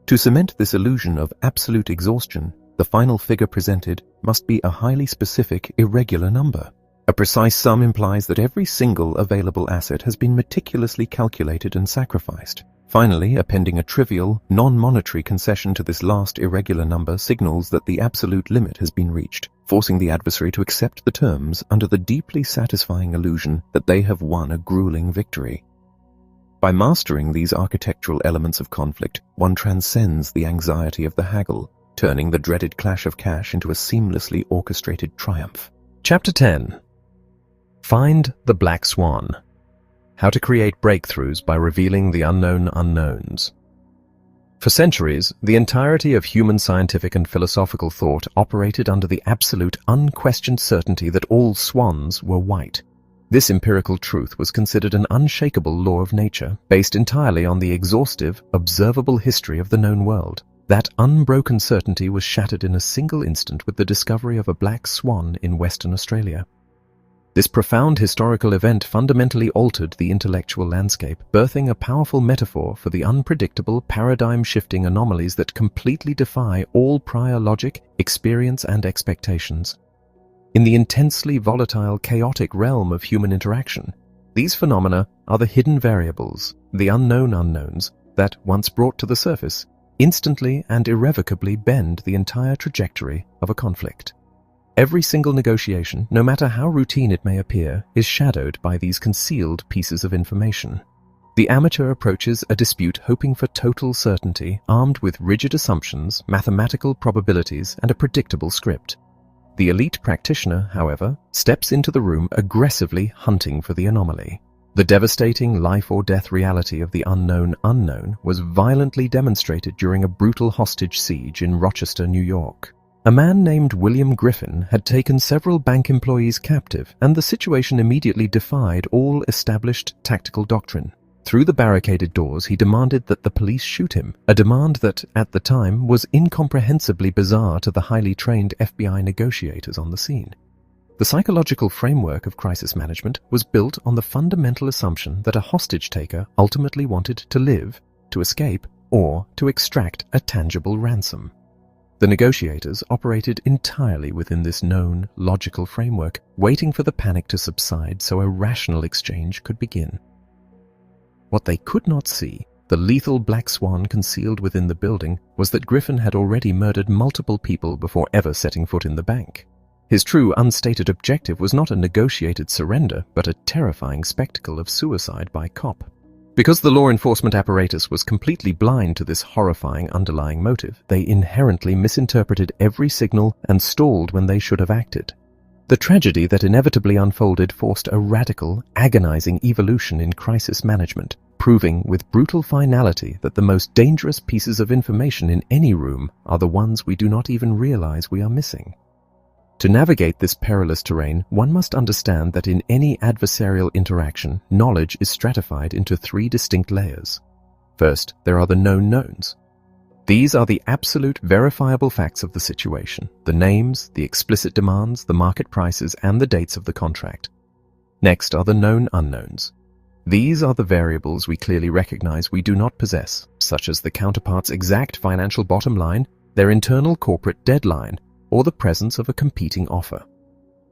To cement this illusion of absolute exhaustion, the final figure presented must be a highly specific, irregular number. A precise sum implies that every single available asset has been meticulously calculated and sacrificed. Finally, appending a trivial, non-monetary concession to this last irregular number signals that the absolute limit has been reached, forcing the adversary to accept the terms under the deeply satisfying illusion that they have won a grueling victory. By mastering these architectural elements of conflict, one transcends the anxiety of the haggle, turning the dreaded clash of cash into a seamlessly orchestrated triumph. Chapter 10. Find the Black Swan. How to create breakthroughs by revealing the unknown unknowns. For centuries, the entirety of human scientific and philosophical thought operated under the absolute, unquestioned certainty that all swans were white. This empirical truth was considered an unshakable law of nature, based entirely on the exhaustive, observable history of the known world. That unbroken certainty was shattered in a single instant with the discovery of a black swan in Western Australia. This profound historical event fundamentally altered the intellectual landscape, birthing a powerful metaphor for the unpredictable, paradigm-shifting anomalies that completely defy all prior logic, experience, and expectations. In the intensely volatile, chaotic realm of human interaction, these phenomena are the hidden variables, the unknown unknowns, that, once brought to the surface, instantly and irrevocably bend the entire trajectory of a conflict. Every single negotiation, no matter how routine it may appear, is shadowed by these concealed pieces of information. The amateur approaches a dispute hoping for total certainty, armed with rigid assumptions, mathematical probabilities, and a predictable script. The elite practitioner, however, steps into the room aggressively hunting for the anomaly. The devastating life-or-death reality of the unknown unknown was violently demonstrated during a brutal hostage siege in Rochester, New York. A man named William Griffin had taken several bank employees captive, and the situation immediately defied all established tactical doctrine. Through the barricaded doors, he demanded that the police shoot him, a demand that, at the time, was incomprehensibly bizarre to the highly trained FBI negotiators on the scene. The psychological framework of crisis management was built on the fundamental assumption that a hostage-taker ultimately wanted to live, to escape, or to extract a tangible ransom. The negotiators operated entirely within this known, logical framework, waiting for the panic to subside so a rational exchange could begin. What they could not see, the lethal black swan concealed within the building, was that Griffin had already murdered multiple people before ever setting foot in the bank. His true, unstated objective was not a negotiated surrender, but a terrifying spectacle of suicide by cop. Because the law enforcement apparatus was completely blind to this horrifying underlying motive, they inherently misinterpreted every signal and stalled when they should have acted. The tragedy that inevitably unfolded forced a radical, agonizing evolution in crisis management, proving with brutal finality that the most dangerous pieces of information in any room are the ones we do not even realize we are missing. To navigate this perilous terrain, one must understand that in any adversarial interaction, knowledge is stratified into three distinct layers. First, there are the known knowns. These are the absolute verifiable facts of the situation, the names, the explicit demands, the market prices, and the dates of the contract. Next are the known unknowns. These are the variables we clearly recognize we do not possess, such as the counterpart's exact financial bottom line, their internal corporate deadline, or the presence of a competing offer.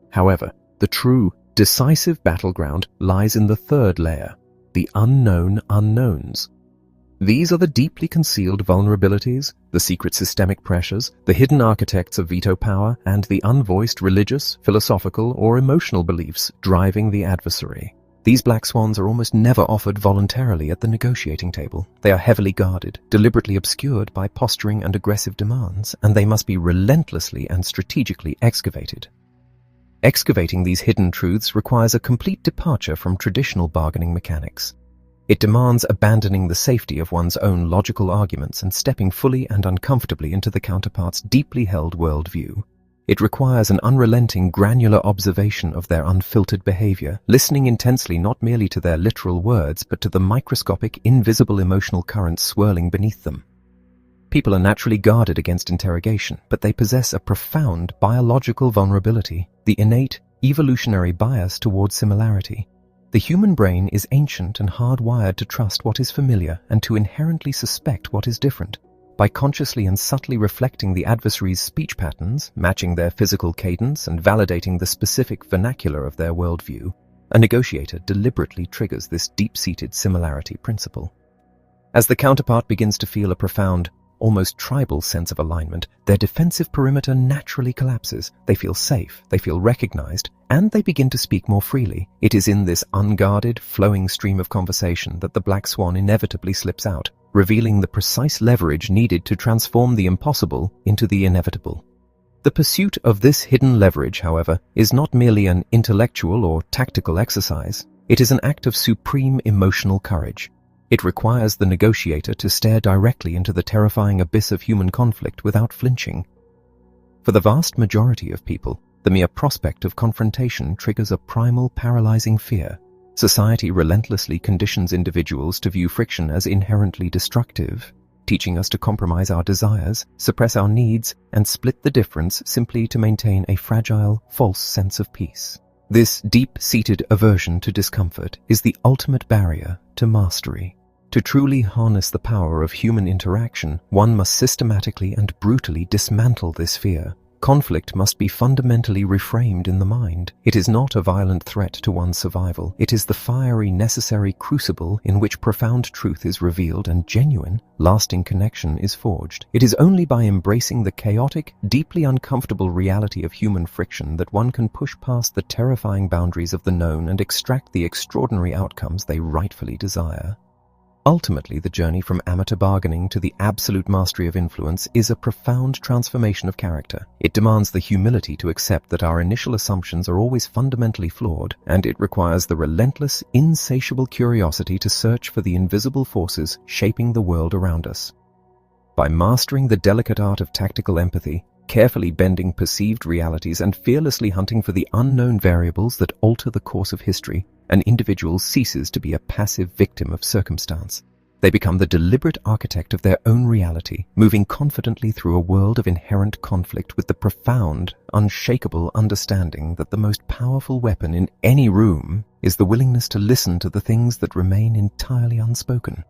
However, the true, decisive battleground lies in the third layer, the unknown unknowns. These are the deeply concealed vulnerabilities, the secret systemic pressures, the hidden architects of veto power, and the unvoiced religious, philosophical, or emotional beliefs driving the adversary. These black swans are almost never offered voluntarily at the negotiating table. They are heavily guarded, deliberately obscured by posturing and aggressive demands, and they must be relentlessly and strategically excavated. Excavating these hidden truths requires a complete departure from traditional bargaining mechanics. It demands abandoning the safety of one's own logical arguments and stepping fully and uncomfortably into the counterpart's deeply held worldview. It requires an unrelenting, granular observation of their unfiltered behavior, listening intensely not merely to their literal words, but to the microscopic, invisible emotional currents swirling beneath them. People are naturally guarded against interrogation, but they possess a profound biological vulnerability, the innate, evolutionary bias towards similarity. The human brain is ancient and hardwired to trust what is familiar and to inherently suspect what is different. By consciously and subtly reflecting the adversary's speech patterns, matching their physical cadence, and validating the specific vernacular of their worldview, a negotiator deliberately triggers this deep-seated similarity principle. As the counterpart begins to feel a profound, almost tribal sense of alignment, their defensive perimeter naturally collapses. They feel safe, they feel recognized, and they begin to speak more freely. It is in this unguarded, flowing stream of conversation that the black swan inevitably slips out, revealing the precise leverage needed to transform the impossible into the inevitable. The pursuit of this hidden leverage, however, is not merely an intellectual or tactical exercise. It is an act of supreme emotional courage. It requires the negotiator to stare directly into the terrifying abyss of human conflict without flinching. For the vast majority of people, the mere prospect of confrontation triggers a primal, paralyzing fear. Society relentlessly conditions individuals to view friction as inherently destructive. teaching us to compromise our desires, suppress our needs, and split the difference simply to maintain a fragile, false sense of peace. This deep-seated aversion to discomfort is the ultimate barrier to mastery. To truly harness the power of human interaction, one must systematically and brutally dismantle this fear. Conflict must be fundamentally reframed in the mind. It is not a violent threat to one's survival. It is the fiery, necessary crucible in which profound truth is revealed and genuine, lasting connection is forged. It is only by embracing the chaotic, deeply uncomfortable reality of human friction that one can push past the terrifying boundaries of the known and extract the extraordinary outcomes they rightfully desire. Ultimately, the journey from amateur bargaining to the absolute mastery of influence is a profound transformation of character. It demands the humility to accept that our initial assumptions are always fundamentally flawed, and it requires the relentless, insatiable curiosity to search for the invisible forces shaping the world around us. By mastering the delicate art of tactical empathy, carefully bending perceived realities and fearlessly hunting for the unknown variables that alter the course of history, an individual ceases to be a passive victim of circumstance. They become the deliberate architect of their own reality, moving confidently through a world of inherent conflict with the profound, unshakable understanding that the most powerful weapon in any room is the willingness to listen to the things that remain entirely unspoken.